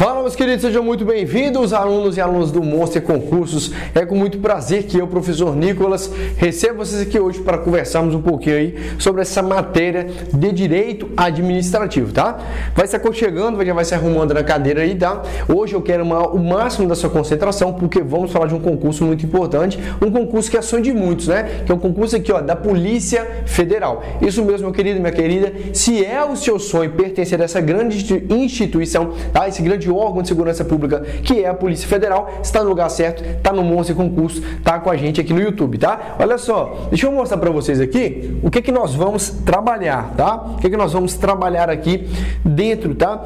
Fala, meus queridos, sejam muito bem-vindos, alunos e alunas do Monster Concursos. É com muito prazer que eu, professor Nicolas, recebo vocês aqui hoje para conversarmos um pouquinho aí sobre essa matéria de direito administrativo, tá? Vai se aconchegando, já vai se arrumando na cadeira aí, tá? Hoje eu quero o máximo da sua concentração, porque vamos falar de um concurso muito importante, um concurso que é sonho de muitos, né? Que é um concurso aqui, ó, da Polícia Federal. Isso mesmo, meu querido e minha querida, se é o seu sonho pertencer a essa grande instituição, tá? Esse grande órgão de segurança pública que é a Polícia Federal, está no lugar certo, está no Monster Concurso, tá com a gente aqui no YouTube, tá? Olha só, deixa eu mostrar para vocês aqui o que nós vamos trabalhar, tá? O que nós vamos trabalhar aqui dentro, tá?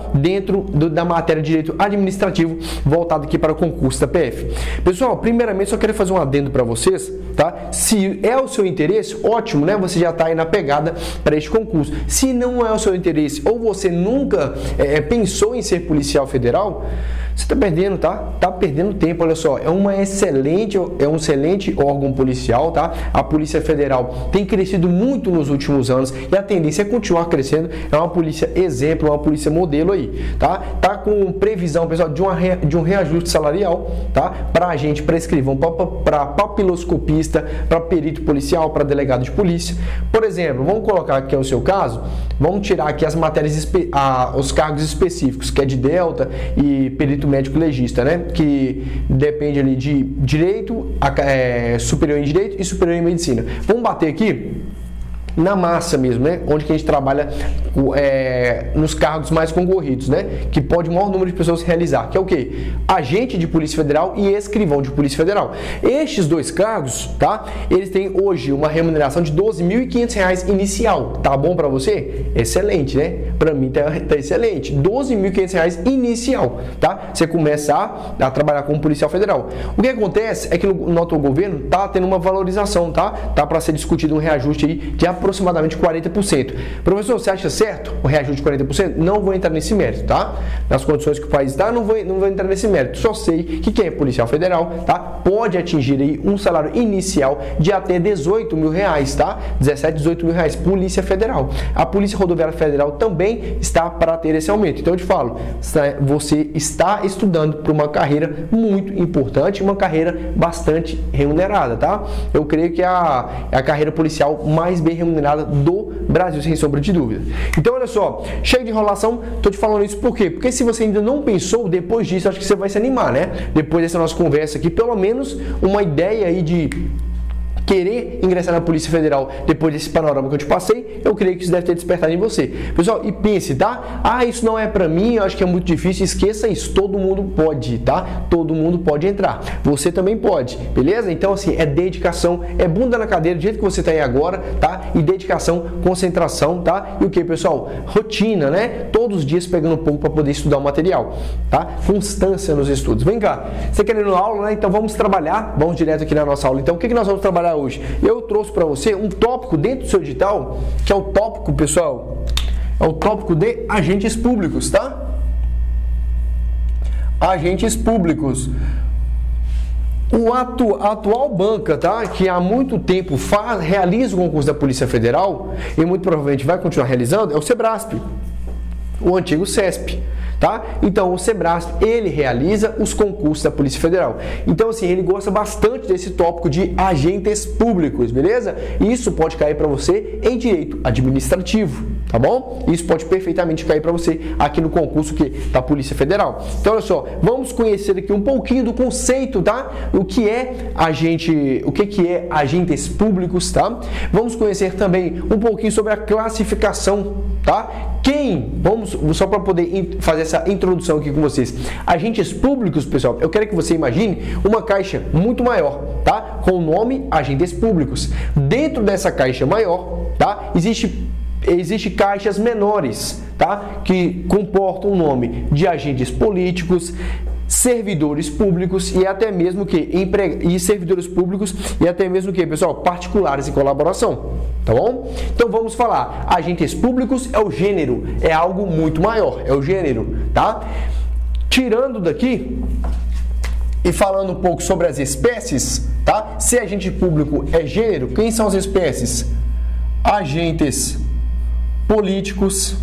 Da matéria de direito administrativo voltado aqui para o concurso da PF. Pessoal, primeiramente só quero fazer um adendo para vocês, tá? Se é o seu interesse, ótimo, né? Você já está aí na pegada para este concurso. Se não é o seu interesse ou você nunca pensou em ser policial federal, você está perdendo, tá? Tá perdendo tempo, olha só. É um excelente órgão policial, tá? A Polícia Federal tem crescido muito nos últimos anos e a tendência é continuar crescendo. É uma polícia exemplo, uma polícia modelo aí, tá? Tá com previsão, pessoal, de um reajuste salarial, tá? Para agente, para escrivão, para papiloscopista, para perito policial, para delegado de polícia. Por exemplo, vamos colocar aqui o seu caso, vamos tirar aqui as matérias, os cargos específicos, que é de Delta e perito médico legista, né? Que depende ali de direito, superior em direito e superior em medicina. Vamos bater aqui na massa mesmo, né? Onde que a gente trabalha nos cargos mais concorridos, né? Que pode o maior número de pessoas realizar, que é o quê? Agente de Polícia Federal e escrivão de Polícia Federal. Estes dois cargos, tá? Eles têm hoje uma remuneração de R$ 12.500 inicial. Tá bom para você? Excelente, né? Para mim tá excelente. R$ 12.500 inicial, tá? Você começa a trabalhar como policial federal. O que acontece é que no atual governo tá tendo uma valorização, tá? Tá para ser discutido um reajuste aí de aproximadamente 40%. Professor, você acha certo o reajuste de 40%? Não vou entrar nesse mérito, tá? Nas condições que o país está, não vou entrar nesse mérito. Só sei que quem é policial federal, tá? Pode atingir aí um salário inicial de até R$18 mil, tá? 17, 18 mil reais. Polícia Federal. A Polícia Rodoviária Federal também está para ter esse aumento. Então eu te falo, você está estudando para uma carreira muito importante, uma carreira bastante remunerada, tá? Eu creio que é a carreira policial mais bem remunerada do Brasil, sem sombra de dúvida. Então, olha só, cheio de enrolação, tô te falando isso por quê? Porque se você ainda não pensou, depois disso, acho que você vai se animar, né? Depois dessa nossa conversa aqui, pelo menos uma ideia aí de querer ingressar na Polícia Federal depois desse panorama que eu te passei, eu creio que isso deve ter despertado em você. Pessoal, e pense, tá? Ah, isso não é pra mim, eu acho que é muito difícil, esqueça isso, todo mundo pode, tá? Todo mundo pode entrar, você também pode, beleza? Então, assim, é dedicação, é bunda na cadeira, do jeito que você tá aí agora, tá? E dedicação, concentração, tá? E o que, pessoal? Rotina, né? Todos os dias pegando um pouco para poder estudar o material, tá? Constância nos estudos. Vem cá, você querendo aula, né? Então vamos trabalhar, vamos direto aqui na nossa aula. Então, o que nós vamos trabalhar hoje? Eu trouxe para você um tópico dentro do seu edital, que é o tópico, pessoal, é o tópico de agentes públicos, tá? Agentes públicos. A atual banca, tá? Que há muito tempo realiza o concurso da Polícia Federal e muito provavelmente vai continuar realizando, é o Sebrasp, o antigo CESP. Tá? Então o Sebrasp, ele realiza os concursos da Polícia Federal. Então assim, ele gosta bastante desse tópico de agentes públicos, beleza? E isso pode cair para você em direito administrativo, tá bom? Isso pode perfeitamente cair para você aqui no concurso da Polícia Federal. Então olha só, vamos conhecer aqui um pouquinho do conceito, tá? O que é agentes públicos, tá? Vamos conhecer também um pouquinho sobre a classificação, tá? Vamos só para poder fazer essa introdução aqui com vocês. Agentes públicos, pessoal, eu quero que você imagine uma caixa muito maior, tá? Com o nome agentes públicos. Dentro dessa caixa maior, tá? Existe caixas menores, tá? Que comportam o nome de agentes políticos, servidores públicos e até mesmo servidores públicos e até mesmo pessoal, particulares em colaboração, tá bom? Então vamos falar, agentes públicos é o gênero, é algo muito maior, é o gênero, tá? Tirando daqui e falando um pouco sobre as espécies, tá? Se agente público é gênero, quem são as espécies? Agentes políticos,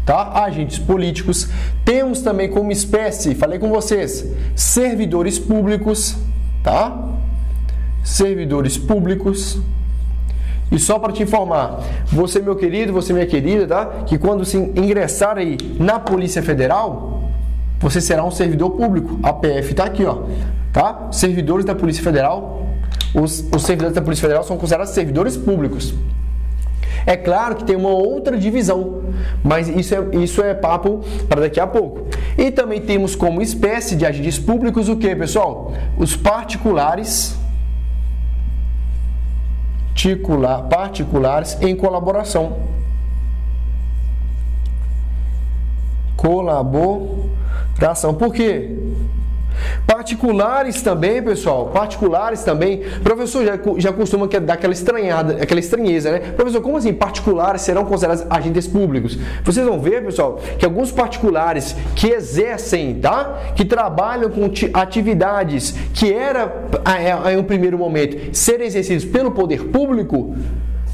tá? Agentes políticos. Temos também como espécie, falei com vocês, servidores públicos, tá? Servidores públicos. E só para te informar, você, meu querido, você, minha querida, tá? Que quando se ingressar aí na Polícia Federal, você será um servidor público. A PF está aqui, ó, tá? Servidores da Polícia Federal, os servidores da Polícia Federal são considerados servidores públicos. É claro que tem uma outra divisão, mas isso é papo para daqui a pouco. E também temos como espécie de agentes públicos o que, pessoal? Os particulares em colaboração. Colaboração. Por quê? Particulares também, pessoal, professor já costuma dar aquela estranheza, né? Professor, como assim particulares serão considerados agentes públicos? Vocês vão ver, pessoal, que alguns particulares que exercem, tá? Que trabalham com atividades que era, em um primeiro momento, serem exercidos pelo poder público,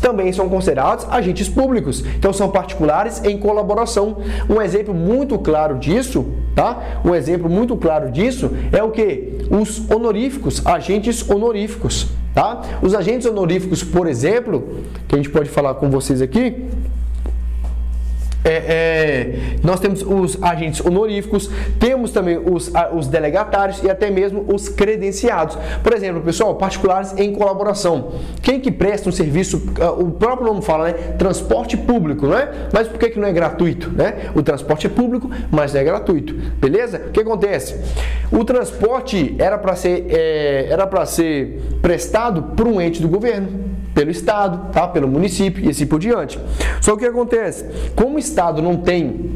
também são considerados agentes públicos. Então, são particulares em colaboração. Um exemplo muito claro disso, tá? Um exemplo muito claro disso é o que? Os honoríficos, agentes honoríficos, tá? Os agentes honoríficos, por exemplo, que a gente pode falar com vocês aqui, nós temos os agentes honoríficos, temos também os delegatários e até mesmo os credenciados. Por exemplo, pessoal, particulares em colaboração. Quem que presta um serviço, o próprio nome fala, né? Transporte público, não é? Mas por que não é gratuito, né? O transporte é público, mas não é gratuito, beleza? O que acontece? O transporte era para ser prestado por um ente do governo, pelo Estado, tá? Pelo município e assim por diante. Só que o que acontece? Como o Estado não tem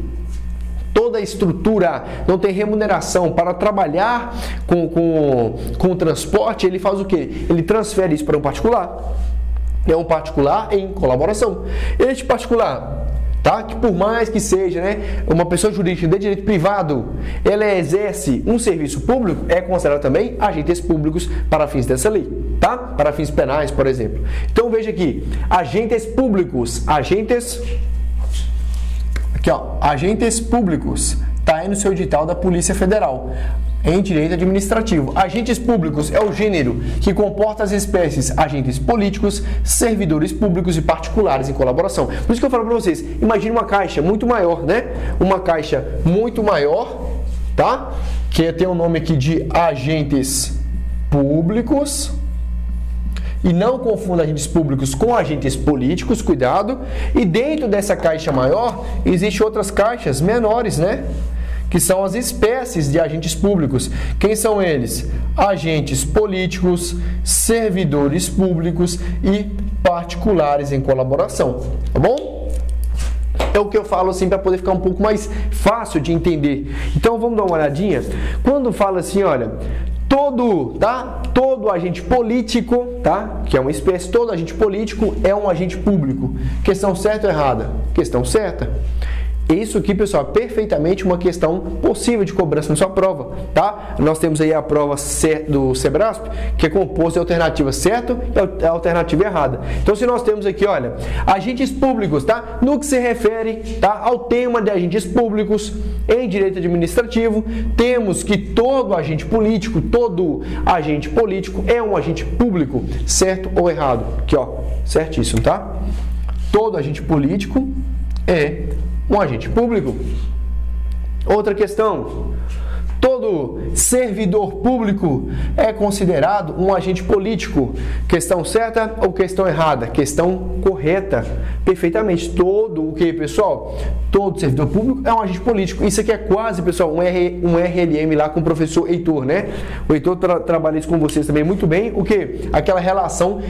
toda a estrutura, não tem remuneração para trabalhar com o transporte, ele faz o quê? Ele transfere isso para um particular. É um particular em colaboração. Este particular, tá? Que por mais que seja, né, uma pessoa jurídica de direito privado, ela exerce um serviço público, é considerado também agentes públicos para fins dessa lei, tá? Para fins penais, por exemplo. Então veja aqui, agentes públicos, agentes públicos, tá aí no seu edital da Polícia Federal, em direito administrativo. Agentes públicos é o gênero que comporta as espécies agentes políticos, servidores públicos e particulares em colaboração. Por isso que eu falo para vocês, imagine uma caixa muito maior, né? Uma caixa muito maior, tá? Que tem o nome aqui de agentes públicos. E não confunda agentes públicos com agentes políticos, cuidado. E dentro dessa caixa maior, existem outras caixas menores, né? Que são as espécies de agentes públicos. Quem são eles? Agentes políticos, servidores públicos e particulares em colaboração. Tá bom? É o que eu falo assim para poder ficar um pouco mais fácil de entender. Então vamos dar uma olhadinha. Quando fala assim, olha, todo agente político, tá? Que é uma espécie, todo agente político é um agente público. Questão certa ou errada? Questão certa. Isso aqui, pessoal, é perfeitamente uma questão possível de cobrança na sua prova, tá? Nós temos aí a prova do Sebrasp, que é composta de alternativa certa e alternativa errada. Então, se nós temos aqui, olha, agentes públicos, tá? No que se refere, tá? Ao tema de agentes públicos em direito administrativo, temos que todo agente político é um agente público, certo ou errado? Aqui, ó, certíssimo, tá? Todo agente político é um agente público. Outra questão, todo servidor público é considerado um agente político. Questão certa ou questão errada? Questão correta, perfeitamente. Todo o que, pessoal? Todo servidor público é um agente político. Isso aqui é quase, pessoal, um RLM lá com o professor Heitor, né? O Heitor trabalha isso com vocês também muito bem. O que? Aquela relação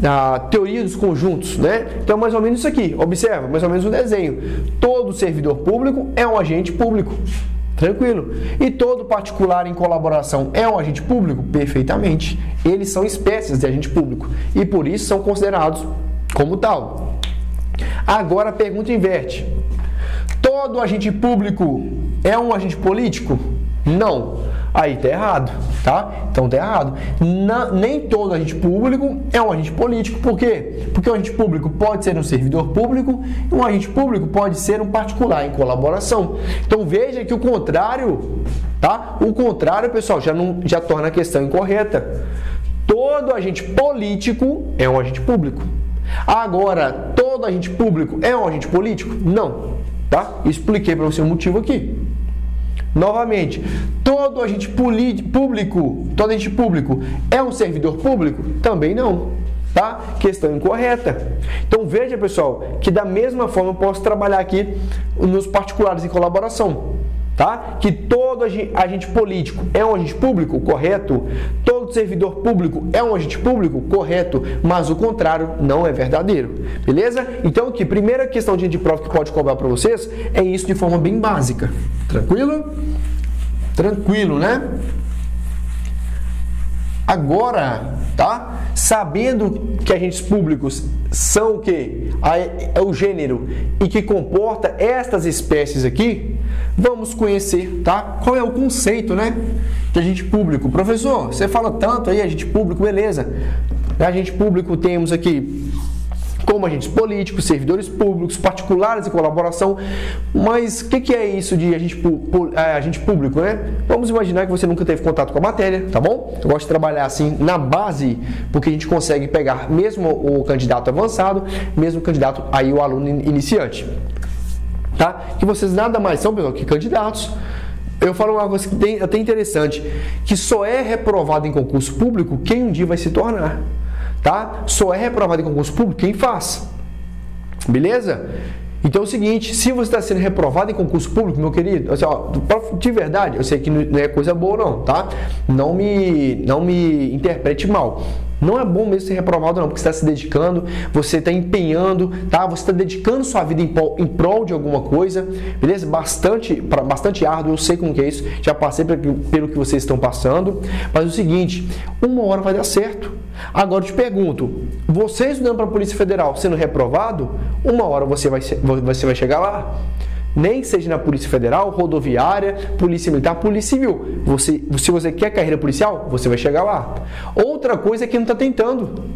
da teoria dos conjuntos, né? Então, mais ou menos isso aqui. Observa, mais ou menos o desenho. Todo servidor público é um agente público. Tranquilo. E todo particular em colaboração é um agente público? Perfeitamente. Eles são espécies de agente público e, por isso, são considerados como tal. Agora, a pergunta inverte. Todo agente público é um agente político? Não. Aí tá errado, tá? Então tá errado. Nem todo agente público é um agente político. Por quê? Porque um agente público pode ser um servidor público e um agente público pode ser um particular em colaboração. Então veja que o contrário, tá? O contrário, pessoal, já torna a questão incorreta. Todo agente político é um agente público. Agora, todo agente público é um agente político? Não, tá? Expliquei para você o motivo aqui. Novamente, todo agente público é um servidor público? Também não, tá? Questão incorreta. Então veja, pessoal, que da mesma forma eu posso trabalhar aqui nos particulares em colaboração, tá? Que todo agente político é um agente público? Correto. Todo servidor público é um agente público? Correto. Mas o contrário não é verdadeiro. Beleza? Então aqui, primeira questão de prova que pode cobrar para vocês é isso de forma bem básica. Tranquilo? Tranquilo, né? Agora, tá? Sabendo que agentes públicos são o quê? É o gênero e que comporta estas espécies aqui, vamos conhecer, tá? Qual é o conceito, né? De agente público. Professor, você fala tanto aí, agente público, beleza. Agente público temos aqui como agentes políticos, servidores públicos, particulares em colaboração. Mas o que é isso de agente público, né? Vamos imaginar que você nunca teve contato com a matéria, tá bom? Eu gosto de trabalhar assim na base, porque a gente consegue pegar mesmo o candidato avançado, mesmo o candidato aí o aluno iniciante, tá? Que vocês nada mais são, pessoal, que candidatos. Eu falo uma coisa que até interessante, que só é reprovado em concurso público quem um dia vai se tornar. Tá? Só é reprovado em concurso público quem faz. Beleza? Então é o seguinte, se você está sendo reprovado em concurso público, meu querido, assim, ó, de verdade, eu sei que não é coisa boa não, tá? Não me interprete mal. Não é bom mesmo ser reprovado não, porque você está se dedicando, você está empenhando, tá? Você está dedicando sua vida em prol de alguma coisa, beleza? Bastante árduo, eu sei como que é isso, já passei pelo que vocês estão passando, mas é o seguinte, uma hora vai dar certo. Agora eu te pergunto, você estudando para a Polícia Federal sendo reprovado, uma hora você vai chegar lá? Nem seja na Polícia Federal, rodoviária, Polícia Militar, Polícia Civil. Se você quer carreira policial, você vai chegar lá. Outra coisa é que não está tentando.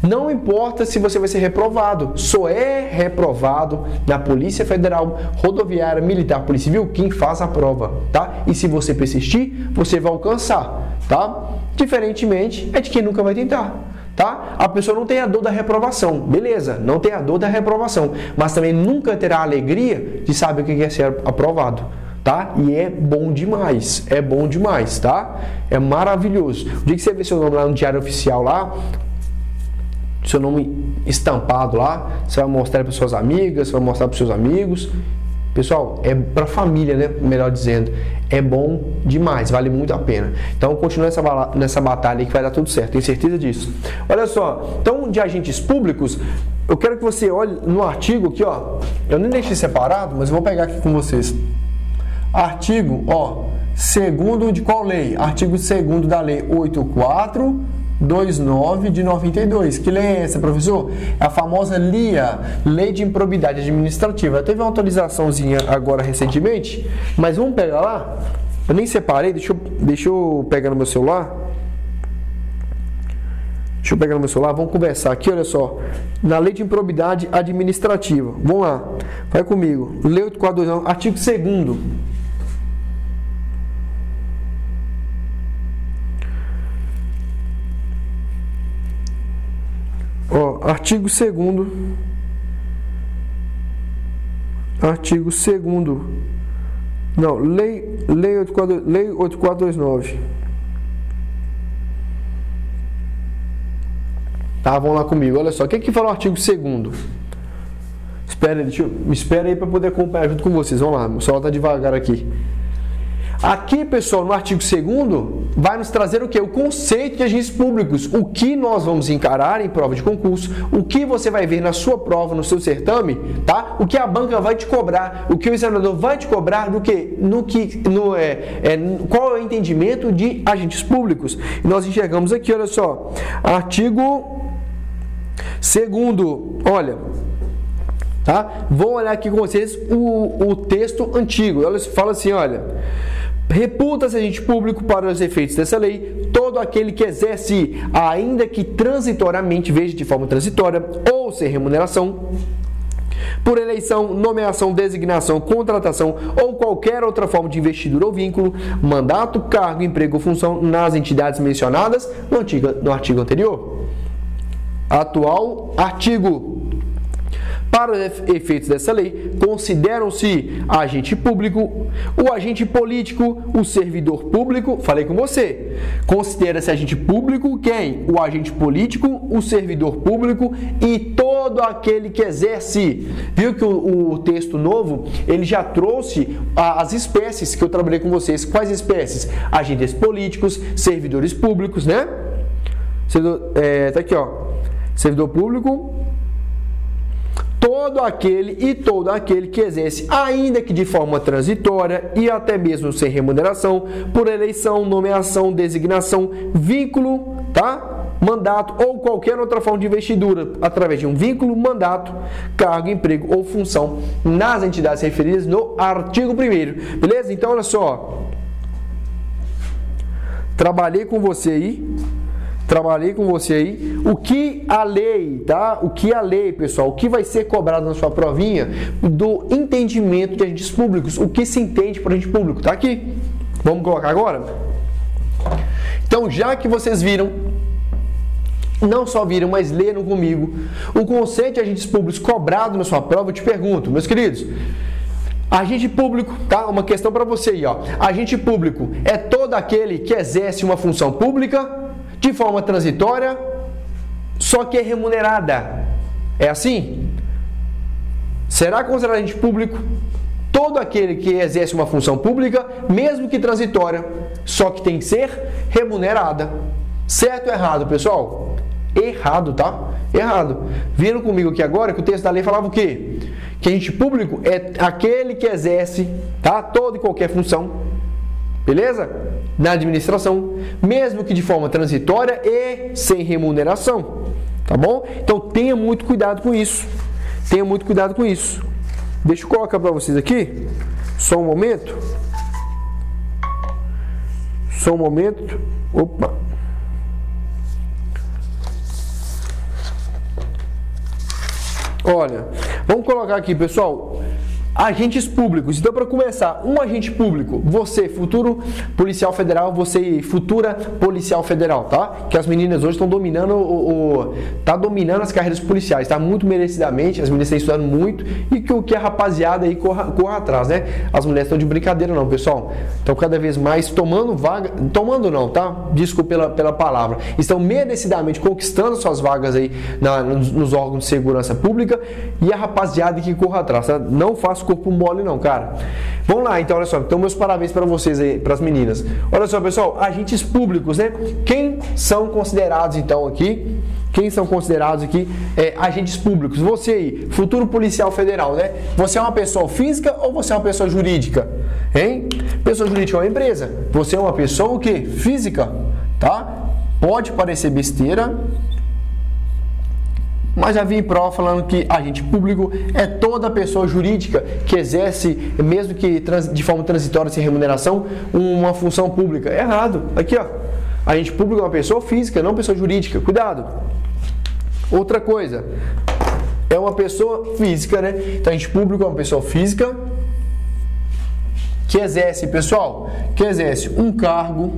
Não importa se você vai ser reprovado, só é reprovado na Polícia Federal, Rodoviária, Militar, Polícia Civil quem faz a prova, tá? E se você persistir, você vai alcançar, tá? Diferentemente é de quem nunca vai tentar, tá? A pessoa não tem a dor da reprovação, beleza, não tem a dor da reprovação, mas também nunca terá a alegria de saber o que é ser aprovado, tá? E é bom demais, tá? É maravilhoso. O dia que você vê seu nome lá no Diário Oficial lá, seu nome estampado lá, você vai mostrar para suas amigas, você vai mostrar para seus amigos. Pessoal, é para a família, né? Melhor dizendo, é bom demais, vale muito a pena. Então, continua nessa batalha aí que vai dar tudo certo, tenho certeza disso. Olha só, então, de agentes públicos, eu quero que você olhe no artigo aqui, ó. Eu nem deixei separado, mas eu vou pegar aqui com vocês. Artigo, ó, segundo de qual lei? Artigo 2º da Lei 8429 de 92. Que lei é essa, professor? É a famosa LIA, Lei de Improbidade Administrativa. Teve uma atualizaçãozinha agora recentemente, mas vamos pegar lá? Eu nem separei, deixa eu pegar no meu celular. Deixa eu pegar no meu celular, vamos conversar aqui, olha só. Na Lei de Improbidade Administrativa. Vamos lá, vai comigo. Lei 8429, artigo 2º. Ó, artigo 2º. Artigo 2º. Não, Lei 8429. Tá, vamos lá comigo. Olha só, o que fala o artigo 2º? Espera aí para poder acompanhar junto com vocês. Vamos lá, o celular tá devagar aqui. Aqui, pessoal, no artigo 2º, vai nos trazer o quê? O conceito de agentes públicos. O que nós vamos encarar em prova de concurso, o que você vai ver na sua prova, no seu certame, tá? O que a banca vai te cobrar, o que o examinador vai te cobrar, qual é o entendimento de agentes públicos. E nós enxergamos aqui, olha só, artigo 2º, olha... Tá? Vou olhar aqui com vocês o texto antigo. Ela fala assim, olha, Reputa-se agente público para os efeitos dessa lei todo aquele que exerce, ainda que transitoriamente, veja de forma transitória, ou sem remuneração, por eleição, nomeação, designação, contratação ou qualquer outra forma de investidura ou vínculo, mandato, cargo, emprego ou função nas entidades mencionadas no artigo anterior. Atual artigo. Para os efeitos dessa lei, consideram-se agente público, o agente político, o servidor público, falei com você, considera-se agente público quem? O agente político, o servidor público e todo aquele que exerce. Viu que o texto novo, ele já trouxe as espécies que eu trabalhei com vocês. Quais espécies? Agentes políticos, servidores públicos, né? Tá aqui, ó. Servidor público, todo aquele que exerce, ainda que de forma transitória e até mesmo sem remuneração, por eleição, nomeação, designação, vínculo, tá? Mandato ou qualquer outra forma de investidura, através de um vínculo, mandato, cargo, emprego ou função nas entidades referidas no artigo 1º. Beleza? Então, olha só. Trabalhei com você aí, o que a lei, tá? O que a lei, pessoal, o que vai ser cobrado na sua provinha do entendimento de agentes públicos, o que se entende por agente público, tá aqui. Vamos colocar agora? Então, já que vocês viram, não só viram, mas leram comigo o conceito de agentes públicos cobrado na sua prova, eu te pergunto, meus queridos, agente público, tá? Uma questão para você aí, ó. Agente público é todo aquele que exerce uma função pública de forma transitória, só que é remunerada. É assim? Será considerado agente público todo aquele que exerce uma função pública, mesmo que transitória, só que tem que ser remunerada. Certo ou errado, pessoal? Errado, tá? Errado. Viram comigo aqui agora que o texto da lei falava o quê? Que agente público é aquele que exerce, tá? Toda e qualquer função, beleza? Na administração, mesmo que de forma transitória e sem remuneração, tá bom? Então tenha muito cuidado com isso. Tenha muito cuidado com isso. Deixa eu colocar para vocês aqui, só um momento. Só um momento. Opa. Olha, vamos colocar aqui, pessoal, agentes públicos. Então, para começar, um agente público, você, futuro policial federal, você, futura policial federal, tá? Que as meninas hoje estão dominando tá dominando as carreiras policiais, tá? Muito merecidamente, as meninas estão estudando muito e que a rapaziada aí corra atrás, né? As mulheres estão de brincadeira não, pessoal. Estão cada vez mais tomando vaga, tomando não, tá? Desculpa pela palavra. Estão merecidamente conquistando suas vagas aí nos órgãos de segurança pública e a rapaziada que corra atrás, tá? Não faça corpo mole não, cara. Vamos lá, então, olha só. Então, meus parabéns para vocês aí, para as meninas. Olha só, pessoal, agentes públicos, né? Quem são considerados, então, aqui? Quem são considerados aqui agentes públicos? Você aí, futuro policial federal, né? Você é uma pessoa física ou você é uma pessoa jurídica? Hein? Pessoa jurídica é uma empresa. Você é uma pessoa o quê? Física, tá? Pode parecer besteira, mas já vi em prova falando que agente público é toda pessoa jurídica que exerce, mesmo que de forma transitória, sem remuneração, uma função pública. É errado. Aqui, ó. Agente público é uma pessoa física, não pessoa jurídica. Cuidado. Outra coisa. É uma pessoa física, né? Então, agente público é uma pessoa física que exerce, pessoal, que exerce um cargo,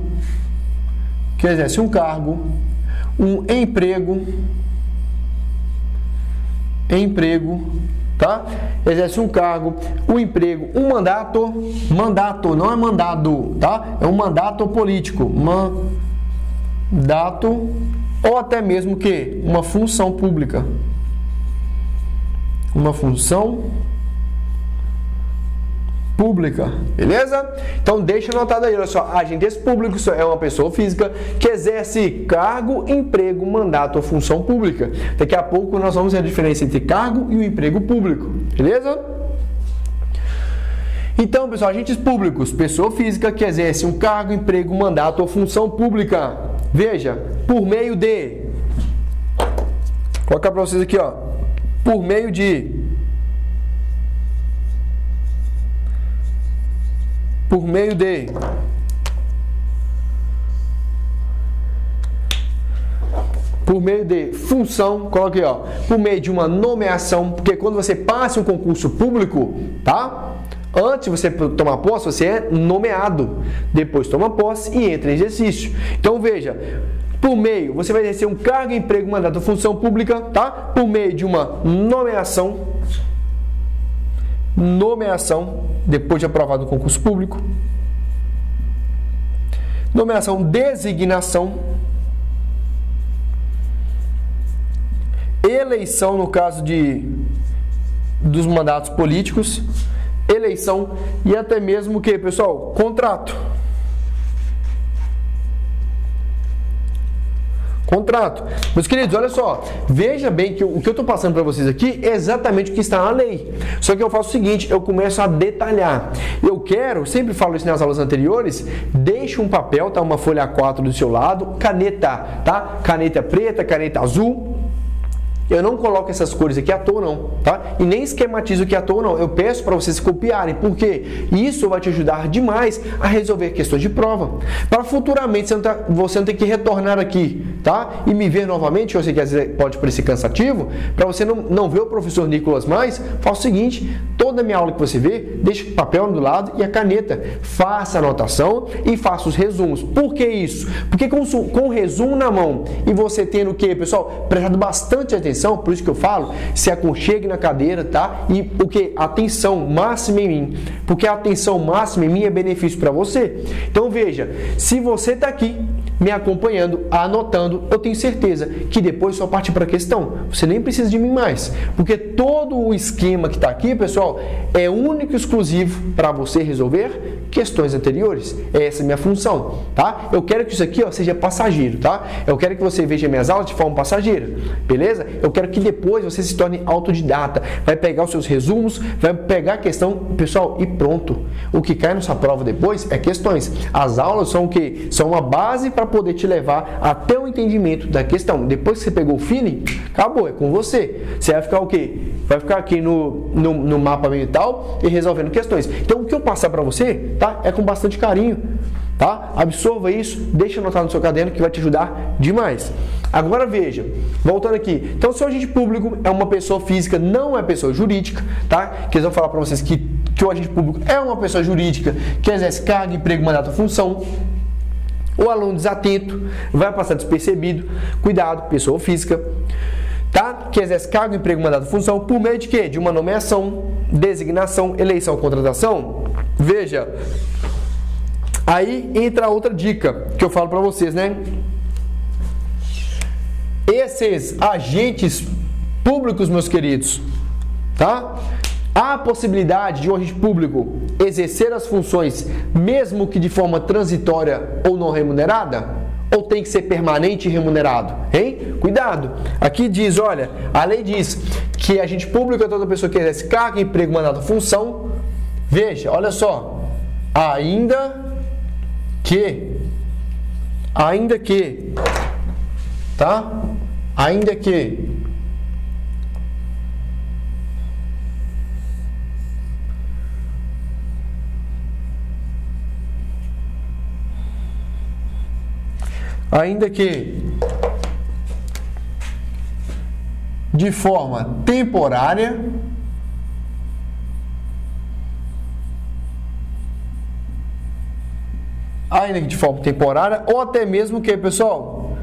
um emprego, tá? Exerce um cargo, um emprego, um mandato, não é mandado, tá? É um mandato político, mandato, ou até mesmo que uma função pública, beleza? Então deixa anotado aí, olha só, agentes públicos é uma pessoa física que exerce cargo, emprego, mandato ou função pública. Daqui a pouco nós vamos ver a diferença entre cargo e o emprego público, beleza? Então, pessoal, agentes públicos, pessoa física que exerce um cargo, emprego, mandato ou função pública. Veja, por meio de, vou colocar para vocês aqui, ó, por meio de por meio de função, coloque ó, por meio de uma nomeação, porque quando você passa um concurso público, tá? Antes de você tomar posse, você é nomeado, depois toma posse e entra em exercício. Então veja, por meio, você vai exercer um cargo, emprego, mandato, função pública, tá? Por meio de uma nomeação, depois de aprovado o concurso público, nomeação, designação, eleição no caso dos mandatos políticos, eleição e até mesmo o que, pessoal? Contrato. Meus queridos, olha só, veja bem que o que eu estou passando para vocês aqui é exatamente o que está na lei. Só que eu faço o seguinte, eu começo a detalhar. Eu quero, sempre falo isso nas aulas anteriores, deixe um papel, tá? Uma folha A4 do seu lado, caneta, tá? Caneta preta, caneta azul. Eu não coloco essas cores aqui à toa não, tá? E nem esquematizo aqui à toa não. Eu peço para vocês copiarem, porque isso vai te ajudar demais a resolver questões de prova. Para futuramente você não ter que retornar aqui, tá? E me ver novamente, eu sei que às vezes pode parecer cansativo, para você não ver o professor Nicolas mais, faça o seguinte, toda minha aula que você vê, deixa o papel do lado e a caneta. Faça a anotação e faça os resumos. Por que isso? Porque com o resumo na mão e você tendo o que, pessoal? Prestado bastante atenção, por isso que eu falo, se aconchegue na cadeira, tá? E o que? Atenção máxima em mim, porque a atenção máxima em mim é benefício para você. Então veja, se você está aqui me acompanhando, anotando, eu tenho certeza que depois só parte para a questão. Você nem precisa de mim mais, porque todo o esquema que está aqui, pessoal, é único e exclusivo para você resolver questões anteriores. Essa é a minha função, tá? Eu quero que isso aqui, ó, seja passageiro, tá? Eu quero que você veja minhas aulas de forma passageira, beleza? Eu quero que depois você se torne autodidata, vai pegar os seus resumos, vai pegar a questão, pessoal, e pronto. O que cai na sua prova depois é questões. As aulas são o quê? São uma base para poder te levar até o entendimento da questão. Depois que você pegou o feeling, acabou, é com você. Você vai ficar o quê? Vai ficar aqui no mapa mental e resolvendo questões. Então, o que eu passar para você, tá? É com bastante carinho, tá? Absorva isso, deixa anotado no seu caderno que vai te ajudar demais. Agora veja, voltando aqui. Então, se o agente público é uma pessoa física, não é pessoa jurídica, tá? Que eles vão falar para vocês que o agente público é uma pessoa jurídica que exerce cargo, emprego, mandato, função. O aluno desatento vai passar despercebido. Cuidado, pessoa física, tá? Que exerce cargo, emprego, mandato, função, por meio de quê? De uma nomeação, designação, eleição, contratação. Veja, aí entra outra dica que eu falo para vocês, né? Esses agentes públicos, meus queridos, tá? Há a possibilidade de um agente público exercer as funções, mesmo que de forma transitória ou não remunerada? Ou tem que ser permanente e remunerado? Hein? Cuidado! Aqui diz, olha, a lei diz que agente público é toda pessoa que exerce cargo, emprego, mandato, função. Veja, olha só. Ainda que, tá? Ainda que de forma temporária, ou até mesmo que, pessoal,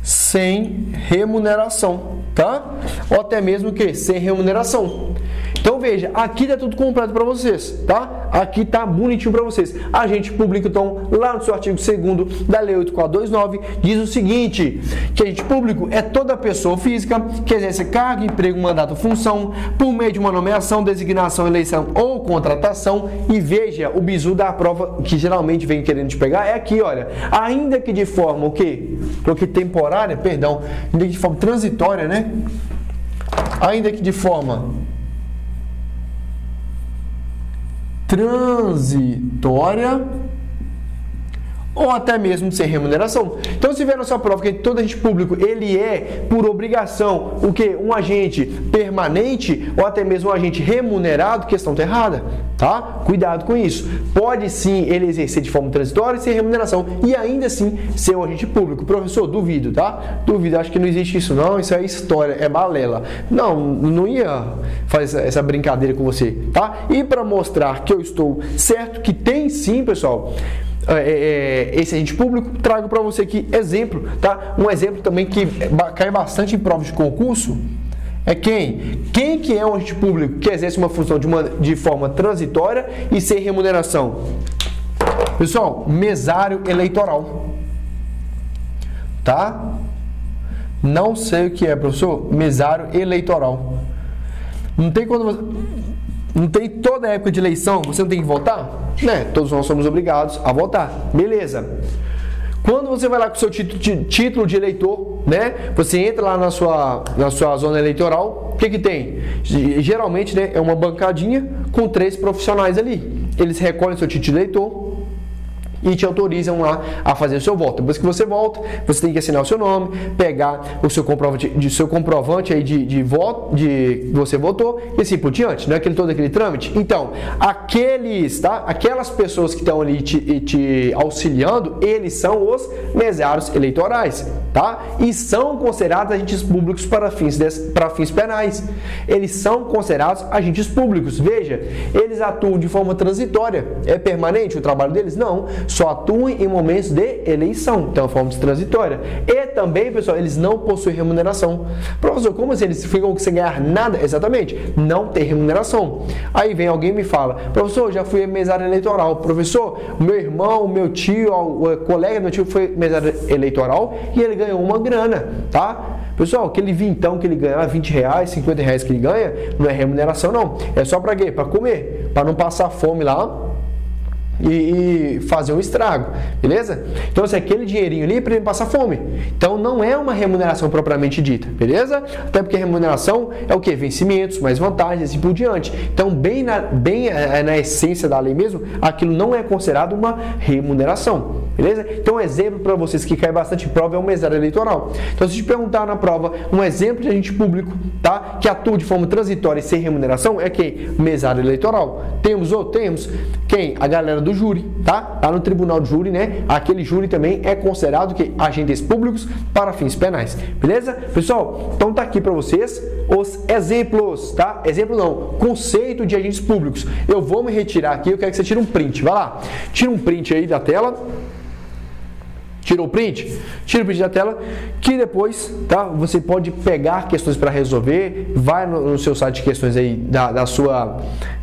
sem remuneração, tá? Ou até mesmo que sem remuneração. Então veja, aqui tá tudo completo para vocês, tá? Aqui tá bonitinho para vocês. Agente público, então, lá no seu artigo 2º da Lei 8429, diz o seguinte, que agente público é toda pessoa física que exerce cargo, emprego, mandato, função, por meio de uma nomeação, designação, eleição ou contratação. E veja, o bizu da prova que geralmente vem querendo te pegar é aqui, olha. Ainda que de forma, o quê? Porque temporária, perdão, ainda que de forma transitória, né? Ainda que de forma transitória ou até mesmo sem remuneração. Então, se vier na sua prova que todo agente público ele é por obrigação o que? Um agente permanente ou até mesmo um agente remunerado, questão está errada, tá? Cuidado com isso. Pode sim ele exercer de forma transitória e sem remuneração e ainda assim ser um agente público. Professor, duvido, tá? Duvido, acho que não existe isso não, isso é história, é balela. Não ia fazer essa brincadeira com você, tá? E para mostrar que eu estou certo, que tem sim, pessoal, esse agente público, trago para você aqui exemplo, tá? Um exemplo também que cai bastante em provas de concurso é quem que é um agente público que exerce uma função de forma transitória e sem remuneração? Pessoal, mesário eleitoral, tá? Não sei o que é, professor. Mesário eleitoral. Não tem toda a época de eleição, você não tem que votar? Né? Todos nós somos obrigados a votar. Beleza. Quando você vai lá com o seu título de eleitor, né? Você entra lá na sua zona eleitoral, o que tem? Geralmente, né, é uma bancadinha com 3 profissionais ali. Eles recolhem seu título de eleitor e te autorizam lá a fazer o seu voto. Depois que você volta, você tem que assinar o seu nome, pegar o seu comprovante aí de voto, de você votou e assim por diante, não é todo aquele trâmite. Então, aquelas pessoas que estão ali te auxiliando, eles são os mesários eleitorais, tá? E são considerados agentes públicos para fins penais. Eles são considerados agentes públicos. Veja, eles atuam de forma transitória. É permanente o trabalho deles? Não. Só atuam em momentos de eleição, então, forma de transitória. E também, pessoal, eles não possuem remuneração. Professor, como assim? Eles ficam sem ganhar nada? Exatamente, não tem remuneração. Aí vem alguém e me fala, professor, já fui mesário eleitoral. Professor, meu irmão, meu tio, o colega do meu tio foi mesário eleitoral e ele ganhou uma grana, tá? Pessoal, aquele vintão que ele ganha, R$20, R$50 que ele ganha, não é remuneração não. É só para quê? Para comer, para não passar fome lá e fazer um estrago, beleza? Então, assim, aquele dinheirinho ali para ele passar fome. Então, não é uma remuneração propriamente dita, beleza? Até porque a remuneração é o que? Vencimentos, mais vantagens e por diante. Então, bem na essência da lei mesmo, aquilo não é considerado uma remuneração, beleza? Então, um exemplo para vocês que cai bastante em prova é o mesário eleitoral. Então, se te perguntar na prova um exemplo de agente público, tá? Que atua de forma transitória e sem remuneração, é quem? Mesário eleitoral. Temos ou temos quem? A galera do júri, tá? Lá no tribunal de júri, né? Aquele júri também é considerado que agentes públicos para fins penais, beleza? Pessoal, então tá aqui para vocês os exemplos, tá? Exemplo não, conceito de agentes públicos. Eu vou me retirar aqui, eu quero que você tire um print, vai lá. Tira um print aí da tela. Tirou o print? Tira o print da tela, que depois, tá? Você pode pegar questões para resolver, vai no seu site de questões aí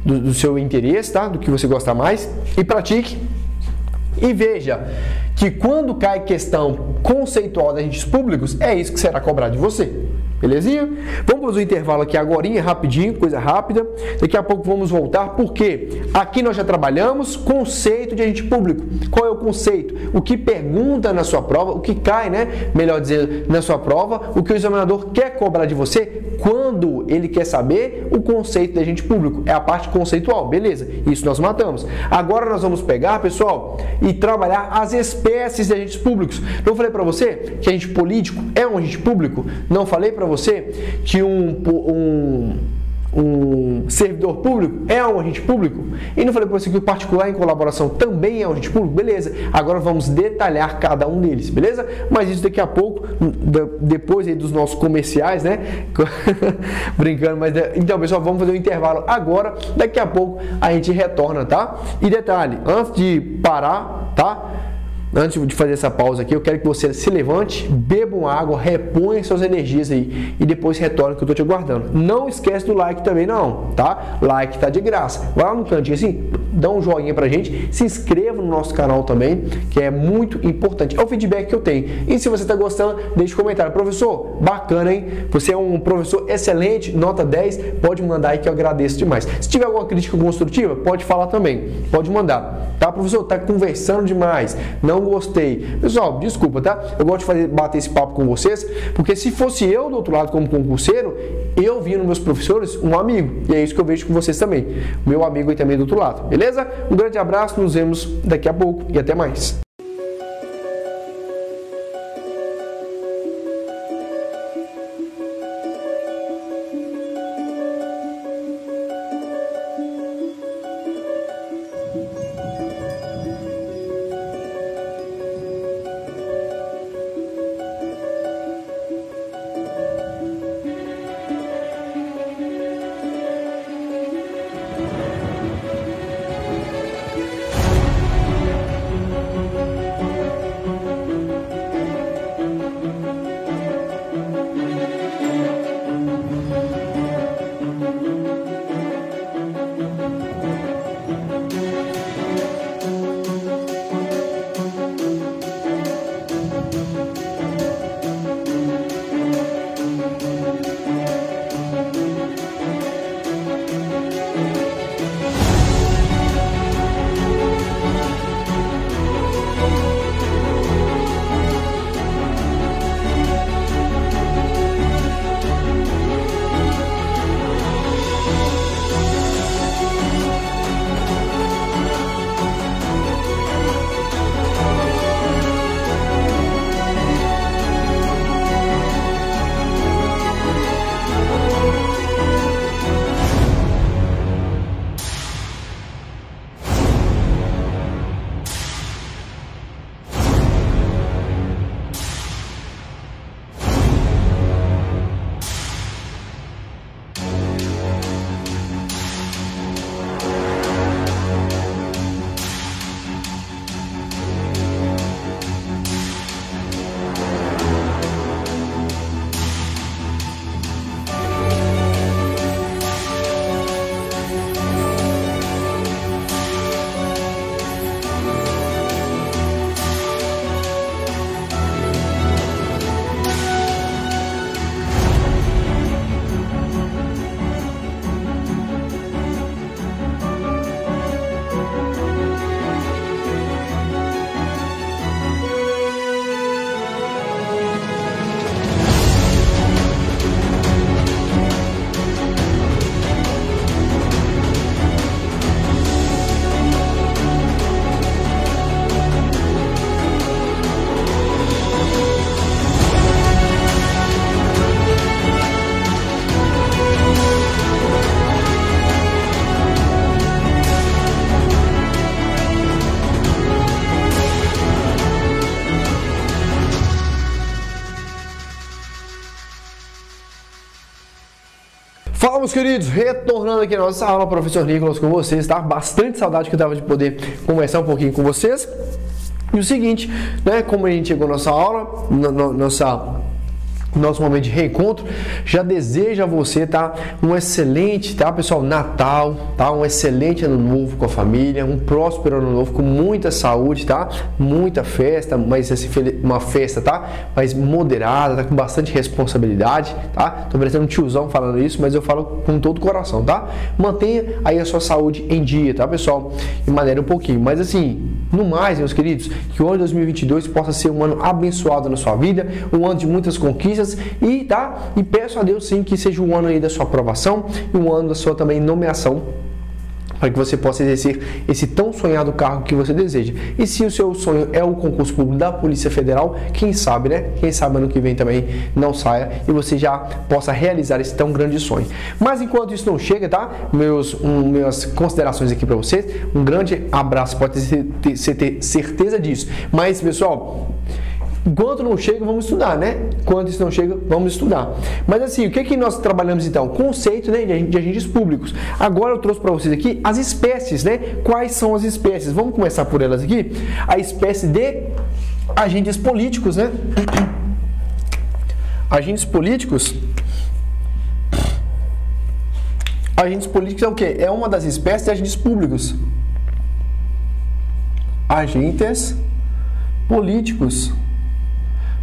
do seu interesse, tá? Do que você gosta mais e pratique. E veja que quando cai questão conceitual de agentes públicos, é isso que será cobrado de você. Belezinha? Vamos fazer um intervalo aqui agorinha, rapidinho, coisa rápida. Daqui a pouco vamos voltar, porque aqui nós já trabalhamos conceito de agente público. Qual é o conceito? O que pergunta na sua prova, o que cai, né? Melhor dizendo, na sua prova, o que o examinador quer cobrar de você quando ele quer saber o conceito de agente público. É a parte conceitual, beleza? Isso nós matamos. Agora nós vamos pegar, pessoal, e trabalhar as espécies de agentes públicos. Não falei para você que agente político é um agente público? Não falei para você que um servidor público é um agente público? E não falei para você que o particular em colaboração também é um agente público? Beleza, agora vamos detalhar cada um deles, beleza? Mas isso daqui a pouco, depois aí dos nossos comerciais, né? Brincando, mas então, pessoal, vamos fazer um intervalo agora, daqui a pouco a gente retorna, tá? E detalhe, antes de parar, tá? Antes de fazer essa pausa aqui, eu quero que você se levante, beba uma água, reponha suas energias aí e depois retorne que eu estou te aguardando. Não esquece do like também não, tá? Like tá de graça. Vai lá no cantinho assim, dá um joinha pra gente, se inscreva no nosso canal também, que é muito importante. É o feedback que eu tenho. E se você está gostando, deixe um comentário. Professor, bacana, hein? Você é um professor excelente, nota 10, pode mandar aí que eu agradeço demais. Se tiver alguma crítica construtiva, pode falar também, pode mandar. Tá, professor? Tá conversando demais, não gostei. Pessoal, desculpa, tá? Eu gosto de bater esse papo com vocês, porque se fosse eu do outro lado como concurseiro, eu via nos meus professores um amigo. E é isso que eu vejo com vocês também. Meu amigo aí também do outro lado. Beleza? Um grande abraço, nos vemos daqui a pouco e até mais. meus queridos, retornando aqui na nossa aula, professor Nicolas com vocês, tá? Bastante saudade que eu tava de poder conversar um pouquinho com vocês. E o seguinte, né? Como a gente chegou na nossa aula, nosso momento de reencontro, já desejo a você, tá? Um excelente, tá, pessoal, Natal, tá? Um excelente ano novo com a família, um próspero ano novo com muita saúde, tá? Muita festa, mas assim, uma festa, tá? Mas moderada, tá? Com bastante responsabilidade, tá? Tô parecendo um tiozão falando isso, mas eu falo com todo o coração, tá? Mantenha aí a sua saúde em dia, tá, pessoal? De maneira um pouquinho, mas assim, no mais, meus queridos, que o ano de 2022 possa ser um ano abençoado na sua vida, um ano de muitas conquistas, e peço a Deus sim que seja um ano aí da sua aprovação e um ano da sua também nomeação, para que você possa exercer esse tão sonhado cargo que você deseja. E se o seu sonho é o concurso público da Polícia Federal, quem sabe, né? Quem sabe ano que vem também não saia e você já possa realizar esse tão grande sonho. Mas enquanto isso não chega, tá? Minhas considerações aqui para vocês. Um grande abraço, pode ter certeza disso. Mas, pessoal, enquanto não chega, vamos estudar, né? Enquanto isso não chega, vamos estudar. Mas assim, o que nós trabalhamos então? Conceito, né, de agentes públicos. Agora eu trouxe para vocês aqui as espécies, né? Quais são as espécies? Vamos começar por elas aqui. A espécie de agentes políticos, né? Agentes políticos. Agentes políticos é o quê? É uma das espécies de agentes públicos. Agentes políticos.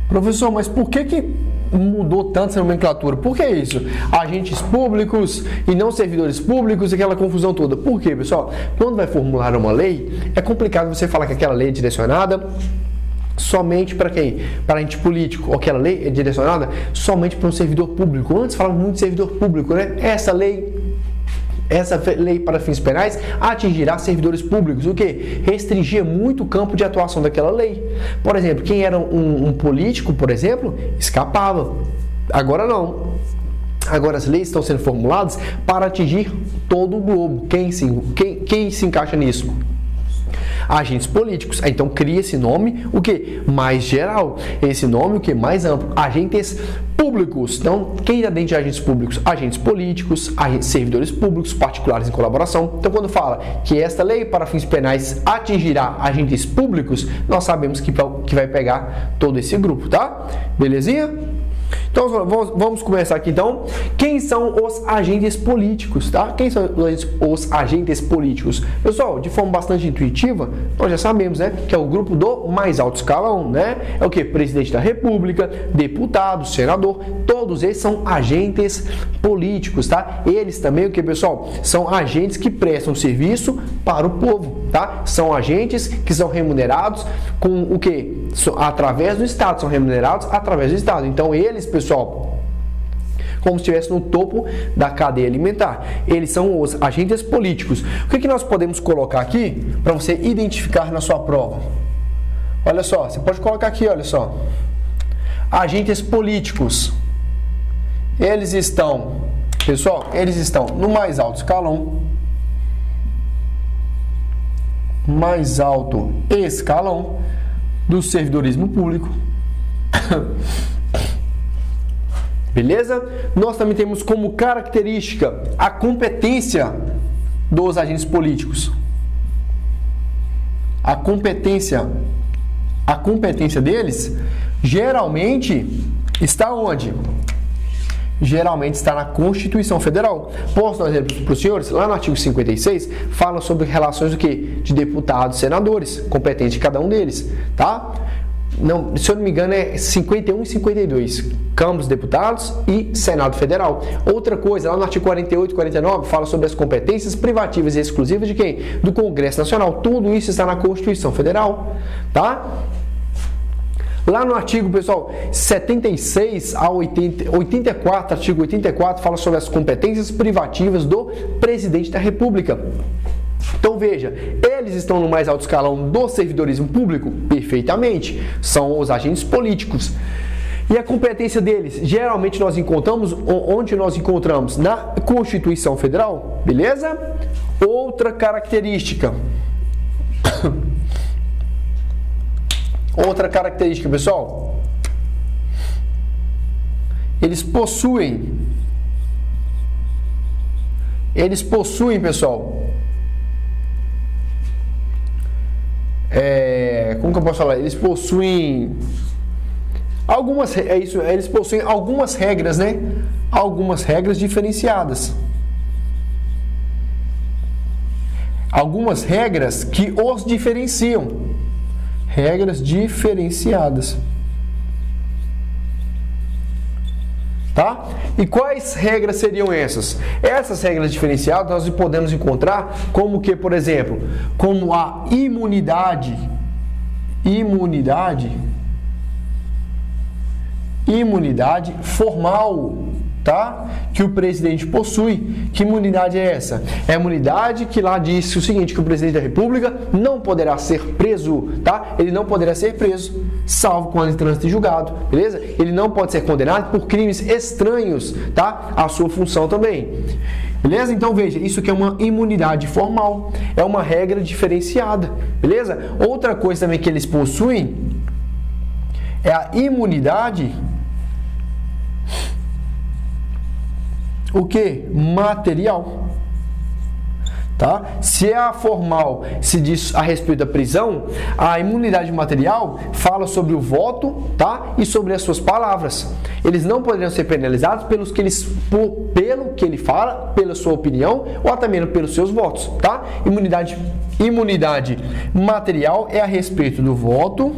Professor, mas por que mudou tanto essa nomenclatura? Por que isso? Agentes públicos e não servidores públicos, aquela confusão toda. Por quê, pessoal? Quando vai formular uma lei, é complicado você falar que aquela lei é direcionada somente para quem? Para agente político. Ou aquela lei é direcionada somente para um servidor público. Antes falava muito de servidor público, né? Essa lei para fins penais atingirá servidores públicos, o que? Restringia muito o campo de atuação daquela lei. Por exemplo, quem era um político, por exemplo, escapava. Agora não. Agora as leis estão sendo formuladas para atingir todo o globo. Quem se encaixa nisso? Agentes políticos. Então cria esse nome, o que? Mais geral. Esse nome, o que? Mais amplo. Agentes públicos. Então, quem está dentro de agentes públicos? Agentes políticos, servidores públicos, particulares em colaboração. Então, quando fala que esta lei para fins penais atingirá agentes públicos, nós sabemos que vai pegar todo esse grupo, tá? Belezinha? Então, vamos começar aqui, então. Quem são os agentes políticos, tá? Quem são os agentes políticos? Pessoal, de forma bastante intuitiva, nós já sabemos, né? Que é o grupo do mais alto escalão, né? É o que? Presidente da República, deputado, senador, todos eles são agentes políticos, tá? Eles também, o que, pessoal? São agentes que prestam serviço para o povo, tá? São agentes que são remunerados com o que? Através do Estado, são remunerados através do Estado. Então, eles, pessoal, como se estivesse no topo da cadeia alimentar. Eles são os agentes políticos. O que nós podemos colocar aqui para você identificar na sua prova? Olha só, você pode colocar aqui, olha só. Agentes políticos. Eles estão, pessoal, eles estão no mais alto escalão. Mais alto escalão do servidorismo público. Beleza? Nós também temos como característica a competência dos agentes políticos. A competência deles geralmente está onde? Geralmente está na Constituição Federal. Posso dar um exemplo para os senhores? Lá no artigo 56 fala sobre relações do quê? De deputados e senadores, competente de cada um deles, tá? Não, se eu não me engano é 51 e 52, Câmara dos Deputados e Senado Federal. Outra coisa, lá no artigo 48 e 49 fala sobre as competências privativas e exclusivas de quem? Do Congresso Nacional. Tudo isso está na Constituição Federal, tá? Lá no artigo, pessoal, 76 a 84, artigo 84, fala sobre as competências privativas do Presidente da República. Então veja, eles estão no mais alto escalão do servidorismo público? Perfeitamente, são os agentes políticos. E a competência deles, geralmente nós encontramos, onde nós encontramos? Na Constituição Federal, beleza? Outra característica. Outra característica, pessoal. Eles possuem eles possuem, pessoal, como que eu posso falar? Eles possuem algumas, eles possuem algumas regras, né? Algumas regras diferenciadas. Algumas regras que os diferenciam. Regras diferenciadas. Tá? E quais regras seriam essas? Essas regras diferenciadas nós podemos encontrar como que, por exemplo, como a imunidade formal, tá? Que o presidente possui. Que imunidade é essa? É a imunidade que lá diz o seguinte, que o presidente da República não poderá ser preso, tá? Ele não poderá ser preso, salvo quando em trânsito e julgado, beleza? Ele não pode ser condenado por crimes estranhos, tá? A sua função também. Beleza? Então veja, isso aqui é uma imunidade formal, é uma regra diferenciada, beleza? Outra coisa também que eles possuem é a imunidade o que? Material. Tá? Se é a formal se diz a respeito da prisão, a imunidade material fala sobre o voto, tá? E sobre as suas palavras. Eles não poderiam ser penalizados pelo que ele fala, pela sua opinião ou até mesmo pelos seus votos, tá? Imunidade material é a respeito do voto,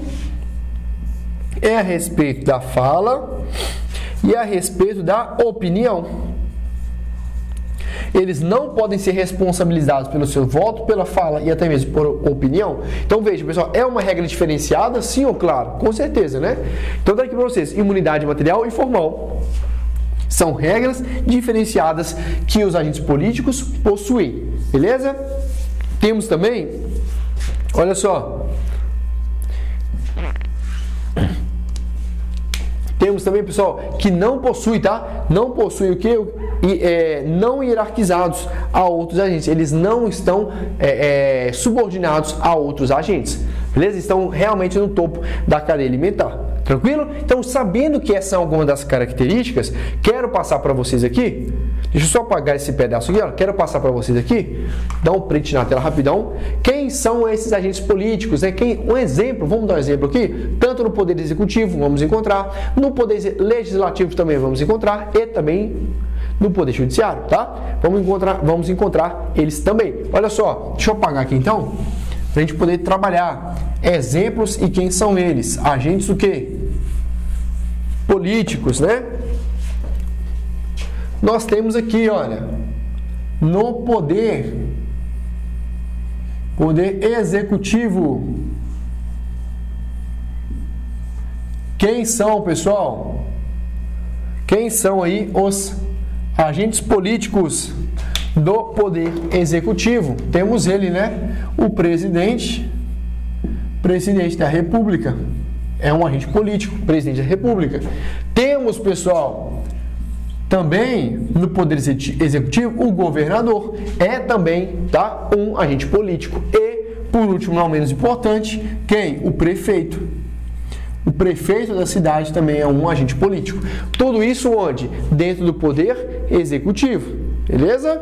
é a respeito da fala e é a respeito da opinião. Eles não podem ser responsabilizados pelo seu voto, pela fala e até mesmo por opinião. Então veja, pessoal, é uma regra diferenciada? Sim ou claro? Com certeza, né? Então tá aqui para vocês, imunidade material e formal. São regras diferenciadas que os agentes políticos possuem, beleza? Temos também, olha só, temos também, pessoal, que não possui, tá? Não possui o que? Não hierarquizados a outros agentes. Eles não estão subordinados a outros agentes. Beleza? Estão realmente no topo da cadeia alimentar. Tranquilo? Então, sabendo que essas são algumas das características, quero passar para vocês aqui. Deixa eu só apagar esse pedaço aqui, ó. Quero passar para vocês aqui. Dá um print na tela rapidão. Quem são esses agentes políticos? Um exemplo, vamos dar um exemplo aqui. Tanto no Poder Executivo, vamos encontrar. No Poder Legislativo também vamos encontrar. E também no Poder Judiciário, tá? Vamos encontrar eles também. Olha só, deixa eu apagar aqui então, para a gente poder trabalhar exemplos e quem são eles. Agentes o quê? Políticos, né? Nós temos aqui, olha, no Poder Executivo. Quem são, pessoal? Quem são aí os agentes políticos do Poder Executivo? Temos ele, né? O presidente da República. É um agente político, presidente da República. Temos, pessoal, também no Poder Executivo, o governador é também, tá, um agente político. E, por último, não menos importante, quem? O prefeito. O prefeito da cidade também é um agente político. Tudo isso onde? Dentro do Poder Executivo. Beleza?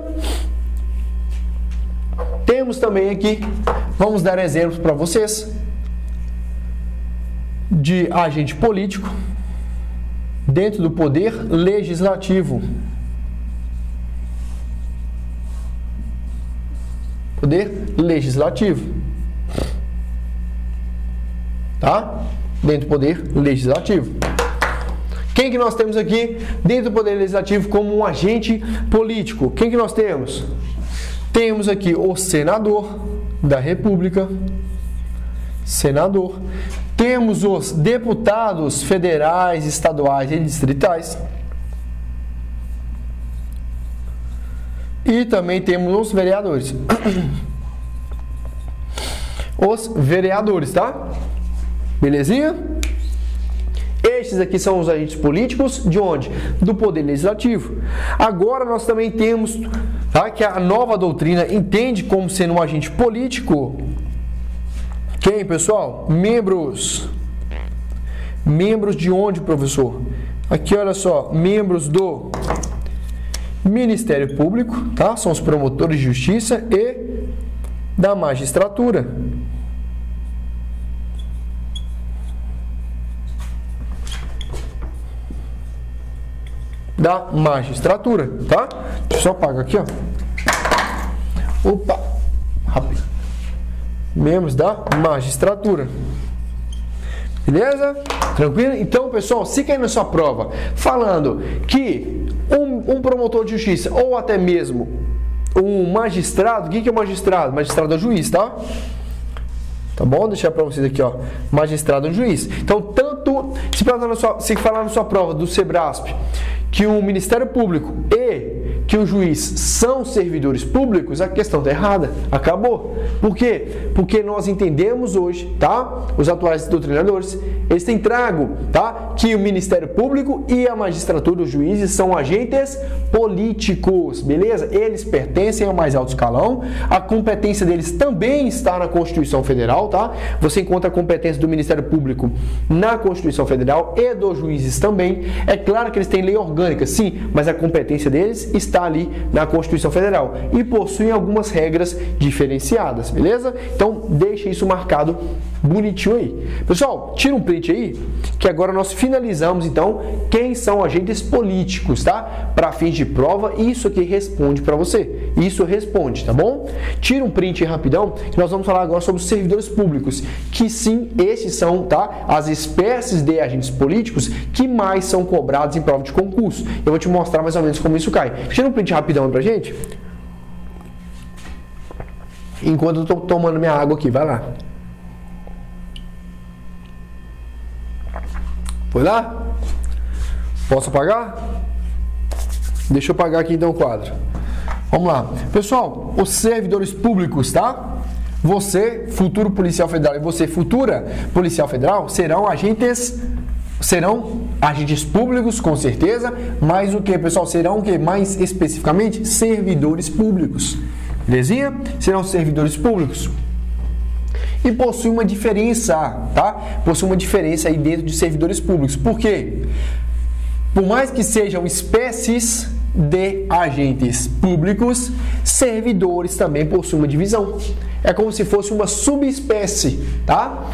Temos também aqui, vamos dar exemplos para vocês, de agente político dentro do Poder Legislativo. Poder Legislativo. Tá? Dentro do Poder Legislativo. Quem que nós temos aqui dentro do Poder Legislativo como um agente político? Quem que nós temos? Temos aqui o senador da República. Senador. Temos os deputados federais, estaduais e distritais. E também temos os vereadores. Os vereadores, tá? Belezinha? Estes aqui são os agentes políticos de onde? Do Poder Legislativo. Agora nós também temos, tá, que a nova doutrina entende como sendo um agente político. Quem, pessoal? Membros de onde, professor? Aqui, olha só, membros Ministério Público, tá? São os promotores de justiça e da magistratura. Da magistratura, tá? Deixa eu só apagar aqui, ó. Opa, rápido. Membros da magistratura. Beleza? Tranquilo? Então, pessoal, se cair na sua prova falando que um promotor de justiça ou até mesmo um magistrado, o que é o magistrado? Magistrado é o juiz, tá? Tá bom? Vou deixar para vocês aqui, ó. Magistrado é um juiz. Então, tanto se falar na sua prova do Sebrasp que o Ministério Público e que o juiz são servidores públicos, a questão está errada. Acabou. Por quê? Porque nós entendemos hoje, tá? Os atuais doutrinadores, eles têm trago, tá? Que o Ministério Público e a magistratura, os juízes, são agentes políticos, beleza? Eles pertencem ao mais alto escalão. A competência deles também está na Constituição Federal, tá? Você encontra a competência do Ministério Público na Constituição Federal e dos juízes também. É claro que eles têm lei orgânica, sim, mas a competência deles está ali na Constituição Federal e possuem algumas regras diferenciadas, beleza? Então, deixa isso marcado bonitinho aí. Pessoal, tira um print aí, que agora nós finalizamos, então, quem são agentes políticos, tá? Para fins de prova, isso aqui responde para você. Isso responde, tá bom? Tira um print aí rapidão, que nós vamos falar agora sobre os servidores públicos, que sim, esses são, tá? As espécies de agentes políticos que mais são cobrados em prova de concurso. Eu vou te mostrar mais ou menos como isso cai. Tira um print rapidão aí pra gente. Enquanto eu tô tomando minha água aqui, vai lá. Foi lá? Posso apagar? Deixa eu apagar aqui então o quadro. Vamos lá. Pessoal, os servidores públicos, tá? Você, futuro policial federal, e você, futura policial federal, serão agentes públicos, com certeza, mas o que, pessoal? Serão o que? Mais especificamente, servidores públicos. Belezinha? Serão servidores públicos. E possui uma diferença, tá? Possui uma diferença aí dentro de servidores públicos. Por quê? Por mais que sejam espécies de agentes públicos, servidores também possuem uma divisão. É como se fosse uma subespécie, tá?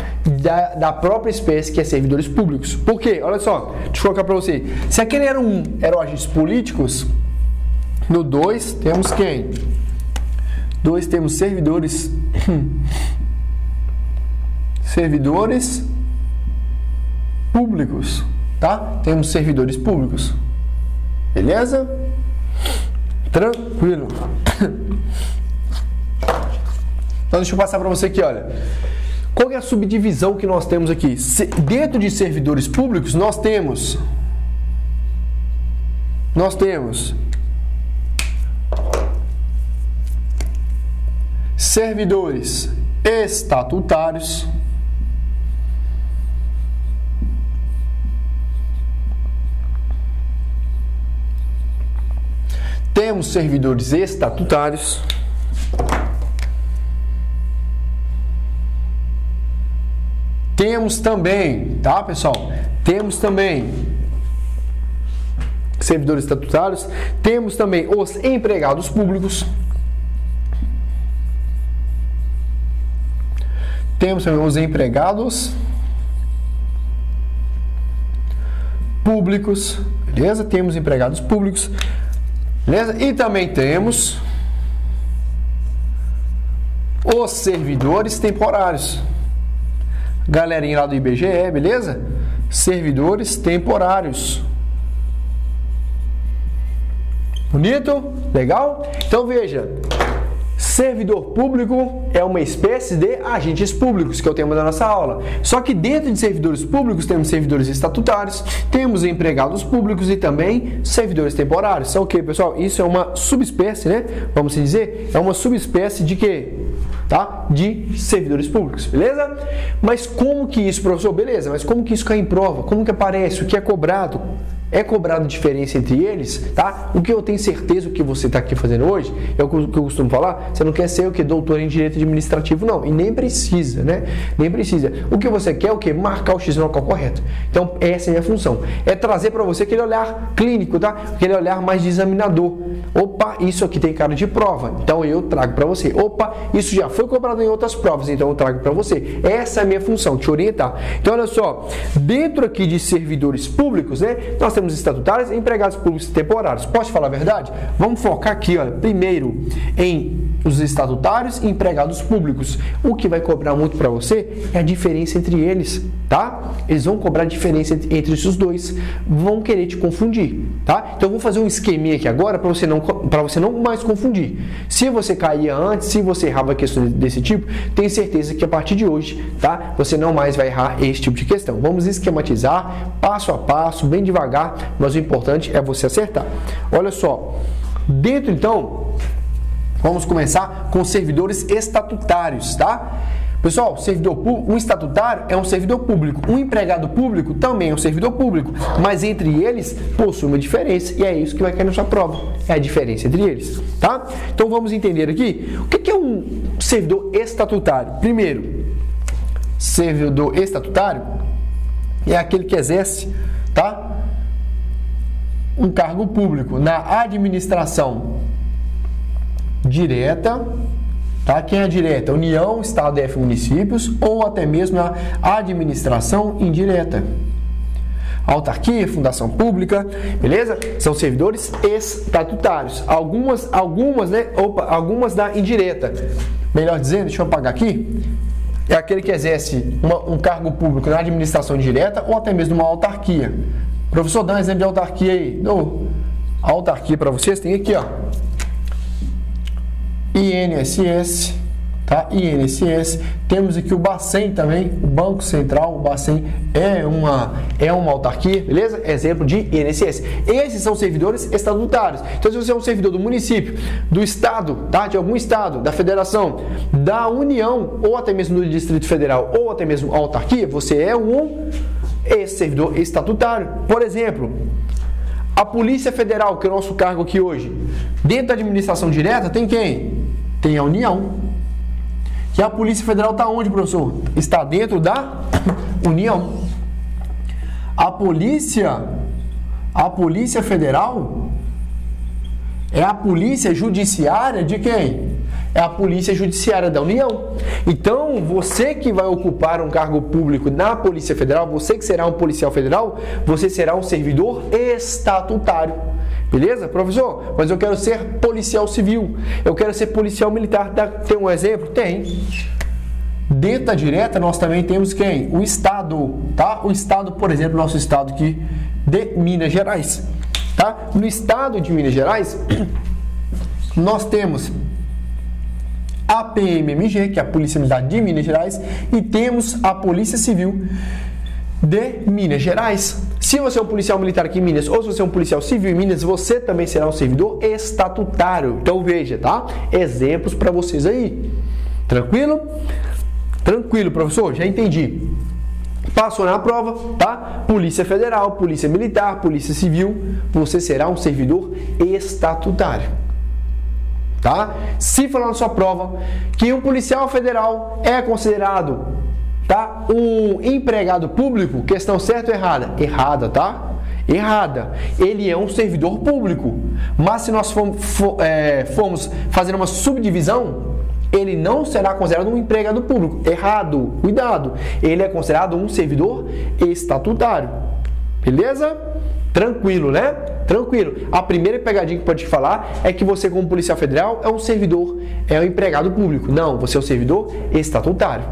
Da própria espécie que é servidores públicos. Por quê? Olha só, deixa eu colocar para você. Se aquele eram agentes políticos, no 2 temos quem? 2 temos servidores públicos, tá? Temos servidores públicos. Beleza? Tranquilo. Então deixa eu passar para você aqui, olha. Qual é a subdivisão que nós temos aqui? Dentro de servidores públicos, nós temos servidores estatutários, temos servidores estatutários, temos também, tá, pessoal? Temos também servidores estatutários, temos também os empregados públicos, temos também os empregados públicos, beleza? Temos empregados públicos, beleza? E também temos os servidores temporários. Galerinha lá do IBGE, beleza? Servidores temporários. Bonito? Legal? Então veja, servidor público é uma espécie de agentes públicos que eu tenho na nossa aula. Só que dentro de servidores públicos temos servidores estatutários, temos empregados públicos e também servidores temporários. São o que, pessoal? Isso é uma subespécie, né? Vamos dizer, é uma subespécie de quê? Tá? De servidores públicos, beleza? Mas como que isso, professor? Beleza, mas como que isso cai em prova? Como que aparece? O que é cobrado? É cobrado diferença entre eles, tá? O que eu tenho certeza que você está aqui fazendo hoje, é o que eu costumo falar, você não quer ser o que? Doutor em Direito Administrativo, não. E nem precisa, né? Nem precisa. O que você quer é o que? Marcar o X no local correto. Então, essa é a minha função. É trazer para você aquele olhar clínico, tá? Aquele olhar mais de examinador. Opa, isso aqui tem cara de prova. Então, eu trago para você. Opa, isso já foi cobrado em outras provas. Então, eu trago para você. Essa é a minha função, te orientar. Então, olha só. Dentro aqui de servidores públicos, né? Nós temos estatutários e empregados públicos temporários. Posso falar a verdade? Vamos focar aqui, olha, primeiro em os estatutários e empregados públicos. O que vai cobrar muito para você é a diferença entre eles, tá? Eles vão cobrar diferença entre esses dois, vão querer te confundir, tá? Então eu vou fazer um esqueminha aqui agora para você não mais confundir. Se você caía antes, se você errava questões desse tipo, tenho certeza que a partir de hoje, tá? Você não mais vai errar esse tipo de questão. Vamos esquematizar passo a passo, bem devagar, mas o importante é você acertar. Olha só, dentro então, vamos começar com servidores estatutários, tá? Pessoal, um estatutário é um servidor público, um empregado público também é um servidor público, mas entre eles possui uma diferença e é isso que vai cair na sua prova, é a diferença entre eles, tá? Então vamos entender aqui, o que é um servidor estatutário? Primeiro, servidor estatutário é aquele que exerce, tá? Um cargo público na administração direta, tá? Quem é direta? União, Estado, DF, municípios, ou até mesmo na administração indireta. Autarquia, fundação pública, beleza? São servidores estatutários. Algumas da indireta. Melhor dizendo, deixa eu apagar aqui. É aquele que exerce um cargo público na administração direta ou até mesmo numa autarquia. Professor, dá um exemplo de autarquia aí. A autarquia para vocês tem aqui, ó. INSS, tá? INSS. Temos aqui o Bacen também, o Banco Central, o Bacen é uma autarquia, beleza? Exemplo de INSS. Esses são servidores estatutários. Então, se você é um servidor do município, do estado, tá? De algum estado, da federação, da União, ou até mesmo do Distrito Federal, ou até mesmo autarquia, você é um servidor estatutário. Por exemplo, a Polícia Federal, que é o nosso cargo aqui hoje, dentro da administração direta, tem quem? Tem a União. E a Polícia Federal está onde, professor? Está dentro da União. A Polícia Federal é a polícia judiciária de quem? É a polícia judiciária da União. Então, você que vai ocupar um cargo público na Polícia Federal, você que será um policial federal, você será um servidor estatutário. Beleza, professor? Mas eu quero ser policial civil, eu quero ser policial militar. Tem um exemplo? Tem. Dentro da direta, nós também temos quem? O Estado, tá? O Estado, por exemplo, nosso Estado aqui de Minas Gerais, tá? No Estado de Minas Gerais, nós temos a PMMG, que é a Polícia Militar de Minas Gerais, e temos a Polícia Civil de Minas Gerais. Se você é um policial militar aqui em Minas, ou se você é um policial civil em Minas, você também será um servidor estatutário. Então veja, tá? Exemplos para vocês aí. Tranquilo? Tranquilo, professor, já entendi. Passou na prova, tá? Polícia Federal, Polícia Militar, Polícia Civil, você será um servidor estatutário. Tá? Se falar na sua prova que um policial federal é considerado, tá, um empregado público, questão certa ou errada? Errada, tá? Errada. Ele é um servidor público. Mas se nós formos fazer uma subdivisão, ele não será considerado um empregado público. Errado. Cuidado. Ele é considerado um servidor estatutário. Beleza? Tranquilo, né? Tranquilo. A primeira pegadinha que pode te falar é que você, como policial federal, é um servidor, é um empregado público. Não, você é um servidor estatutário.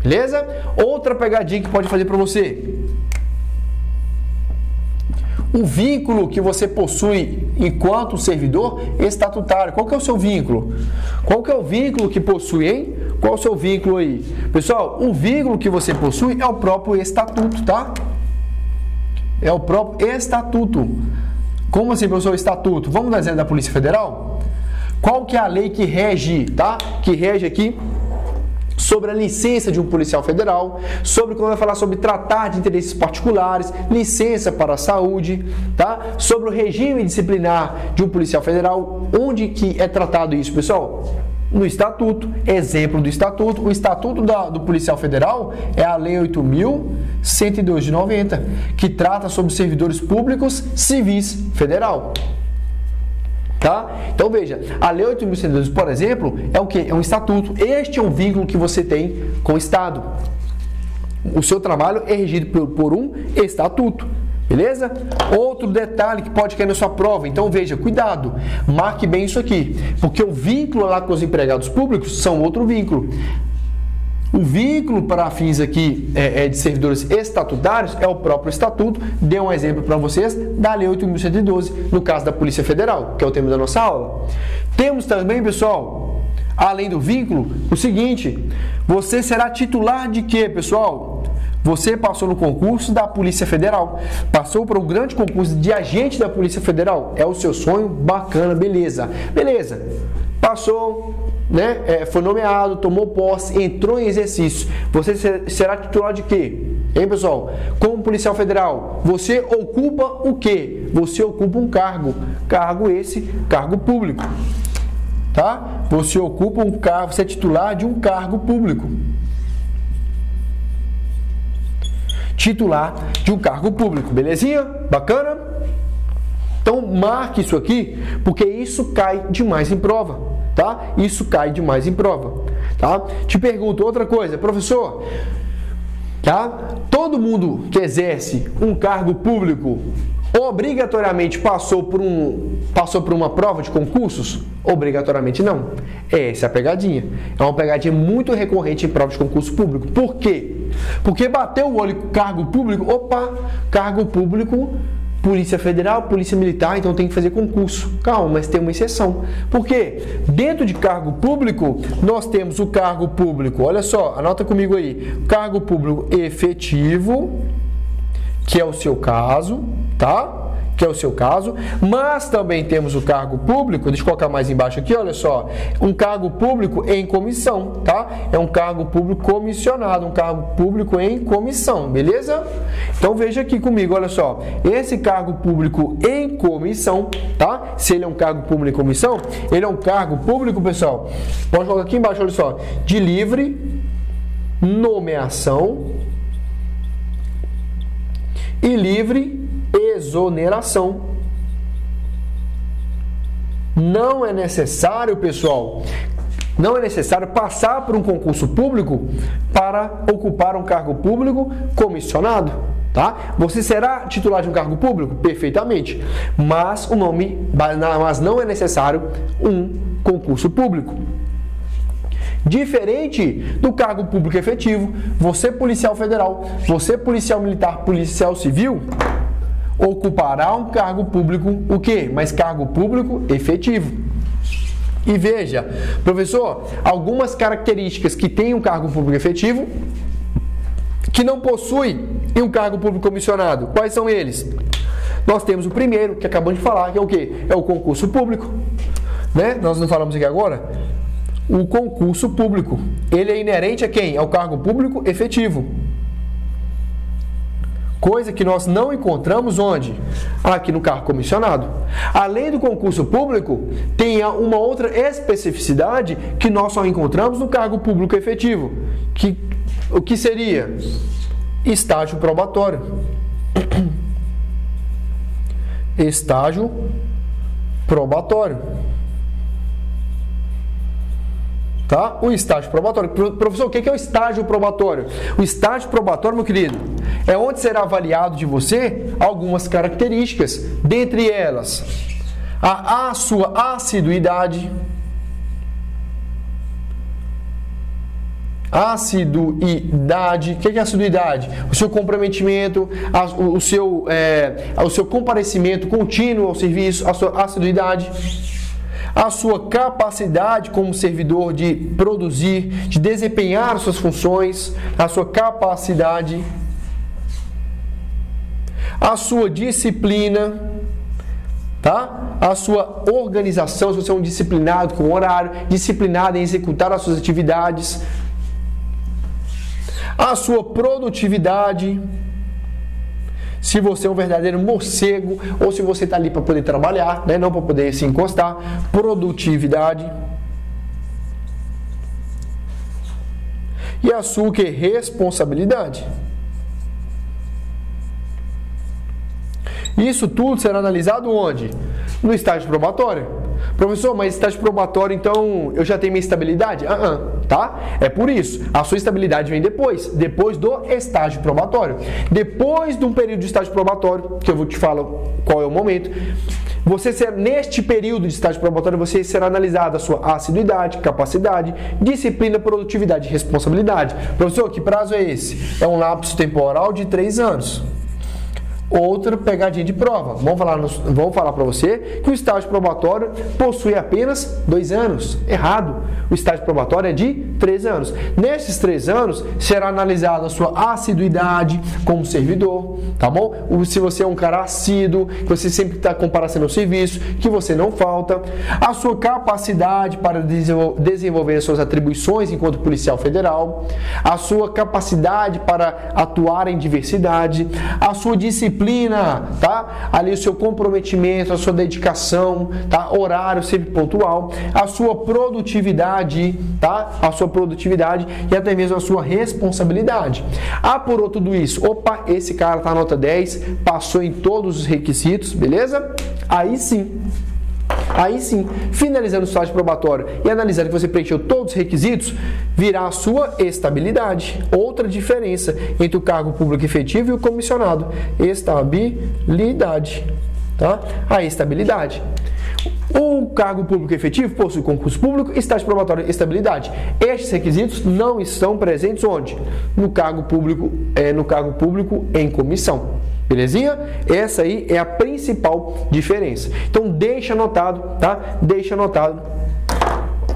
Beleza? Outra pegadinha que pode fazer para você. O vínculo que você possui enquanto servidor estatutário. Qual que é o seu vínculo? Qual que é o vínculo que possui, hein? Qual é o seu vínculo aí? Pessoal, o vínculo que você possui é o próprio estatuto, tá? É o próprio estatuto. Como assim, professor, estatuto? Vamos dar exemplo da Polícia Federal? Qual que é a lei que rege, tá? Que rege aqui sobre a licença de um policial federal, sobre quando vai falar sobre tratar de interesses particulares, licença para a saúde, tá? Sobre o regime disciplinar de um policial federal, onde que é tratado isso, pessoal? No Estatuto, exemplo do Estatuto, o Estatuto do Policial Federal é a Lei 8.102 de 90, que trata sobre servidores públicos civis federal. Tá? Então veja, a Lei 8.102, por exemplo, é o que? É um estatuto. Este é um vínculo que você tem com o Estado. O seu trabalho é regido por um estatuto. Beleza? Outro detalhe que pode cair na sua prova. Então veja, cuidado, marque bem isso aqui, porque o vínculo lá com os empregados públicos são outro vínculo. O vínculo para fins aqui de servidores estatutários é o próprio estatuto. Dei um exemplo para vocês da Lei 8.112, no caso da Polícia Federal, que é o tema da nossa aula. Temos também, pessoal, além do vínculo, o seguinte: você será titular de quê, pessoal? Você passou no concurso da Polícia Federal, passou para um grande concurso de agente da Polícia Federal. É o seu sonho? Bacana, beleza. Beleza, passou, né? Foi nomeado, tomou posse, entrou em exercício. Você será titular de quê? Hein, pessoal? Como policial federal, você ocupa o quê? Você ocupa um cargo. Cargo esse, cargo público. Tá? Você ocupa um cargo, você é titular de um cargo público. Titular de um cargo público, belezinha? Bacana? Então marque isso aqui, porque isso cai demais em prova, tá? Isso cai demais em prova, tá? Te pergunto outra coisa, professor, tá? Todo mundo que exerce um cargo público obrigatoriamente passou por uma prova de concursos? Obrigatoriamente não. Essa é a pegadinha. É uma pegadinha muito recorrente em prova de concurso público. Por quê? Porque bateu o olho cargo público, opa, cargo público, Polícia Federal, Polícia Militar, então tem que fazer concurso. Calma, mas tem uma exceção. Por quê? Dentro de cargo público, nós temos o cargo público, olha só, anota comigo aí, cargo público efetivo, que é o seu caso, tá? Que é o seu caso, mas também temos o cargo público, deixa eu colocar mais embaixo aqui, olha só, um cargo público em comissão, tá? É um cargo público comissionado, um cargo público em comissão, beleza? Então veja aqui comigo, olha só, esse cargo público em comissão, tá? Se ele é um cargo público em comissão, ele é um cargo público, pessoal, pode colocar aqui embaixo, olha só, de livre nomeação e livre exoneração. Não é necessário, pessoal, não é necessário passar por um concurso público para ocupar um cargo público comissionado, tá? Você será titular de um cargo público? Perfeitamente. Mas não é necessário um concurso público. Diferente do cargo público efetivo, você policial federal, você policial militar, policial civil, ocupará um cargo público, o quê? Mas cargo público efetivo. E veja, professor, algumas características que tem um cargo público efetivo, que não possui em um cargo público comissionado. Quais são eles? Nós temos o primeiro, que acabamos de falar, que é o quê? É o concurso público, né? Nós não falamos aqui agora? O concurso público, ele é inerente a quem? Ao cargo público efetivo. Coisa que nós não encontramos onde? Aqui no cargo comissionado. Além do concurso público, tem uma outra especificidade que nós só encontramos no cargo público efetivo. O que seria? Estágio probatório. Estágio probatório. Tá? O estágio probatório. Professor, o que é o estágio probatório? O estágio probatório, meu querido, é onde será avaliado de você algumas características, dentre elas a sua assiduidade. Assiduidade. O que é assiduidade? O seu comprometimento, o seu comparecimento contínuo ao serviço, a sua assiduidade. A sua capacidade como servidor de produzir, de desempenhar suas funções, a sua capacidade, a sua disciplina, tá? A sua organização, se você é um disciplinado com horário, disciplinado em executar as suas atividades, A sua produtividade, se você é um verdadeiro morcego ou se você está ali para poder trabalhar, né? Não para poder se encostar. Produtividade. E a sua responsabilidade. Isso tudo será analisado onde? No estágio probatório. Professor, mas estágio probatório, então eu já tenho minha estabilidade? Tá? É por isso. A sua estabilidade vem depois do estágio probatório. Depois de um período de estágio probatório, que eu vou te falar qual é o momento, neste período de estágio probatório, você será analisado a sua assiduidade, capacidade, disciplina, produtividade e responsabilidade. Professor, que prazo é esse? É um lapso temporal de 3 anos. Outra pegadinha de prova. Vamos falar para você que o estágio probatório possui apenas 2 anos. Errado. O estágio probatório é de 3 anos. Nesses 3 anos, será analisada a sua assiduidade como servidor, tá bom? Se você é um cara assíduo, que você sempre está comparecendo ao serviço, que você não falta. A sua capacidade para desenvolver as suas atribuições enquanto policial federal. A sua capacidade para atuar em diversidade. A sua disciplina, tá? Ali o seu comprometimento, a sua dedicação, tá? Horário sempre pontual, a sua produtividade, tá? A sua produtividade e até mesmo a sua responsabilidade. Apurou tudo isso. Opa, esse cara tá nota 10, passou em todos os requisitos, beleza? Aí sim, finalizando o estágio probatório e analisando que você preencheu todos os requisitos, virá a sua estabilidade. Outra diferença entre o cargo público efetivo e o comissionado. Estabilidade, tá? A estabilidade. O cargo público efetivo possui concurso público, estágio probatório e estabilidade. Estes requisitos não estão presentes onde? No cargo público em comissão. Belezinha? Essa aí é a principal diferença. Então deixa anotado, tá? Deixa anotado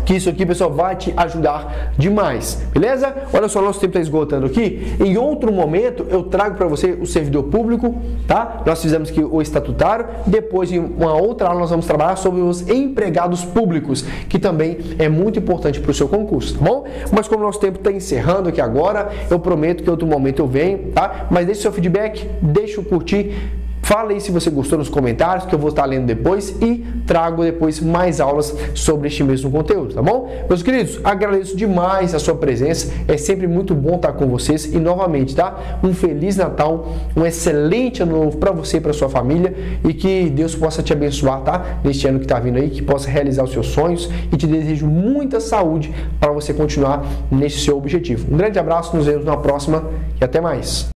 que isso aqui, pessoal, vai te ajudar demais, beleza? Olha só, nosso tempo está esgotando aqui. Em outro momento, eu trago para você o servidor público, tá? Nós fizemos aqui o estatutário. Depois, em uma outra aula, nós vamos trabalhar sobre os empregados públicos, que também é muito importante para o seu concurso, tá bom? Mas como o nosso tempo está encerrando aqui agora, eu prometo que em outro momento eu venho, tá? Mas deixe seu feedback, deixe o curtir. Fala aí se você gostou nos comentários, que eu vou estar lendo depois e trago depois mais aulas sobre este mesmo conteúdo, tá bom? Meus queridos, agradeço demais a sua presença, é sempre muito bom estar com vocês e novamente, tá? Um Feliz Natal, um excelente ano novo para você e para sua família e que Deus possa te abençoar, tá? Neste ano que está vindo aí, que possa realizar os seus sonhos e te desejo muita saúde para você continuar nesse seu objetivo. Um grande abraço, nos vemos na próxima e até mais!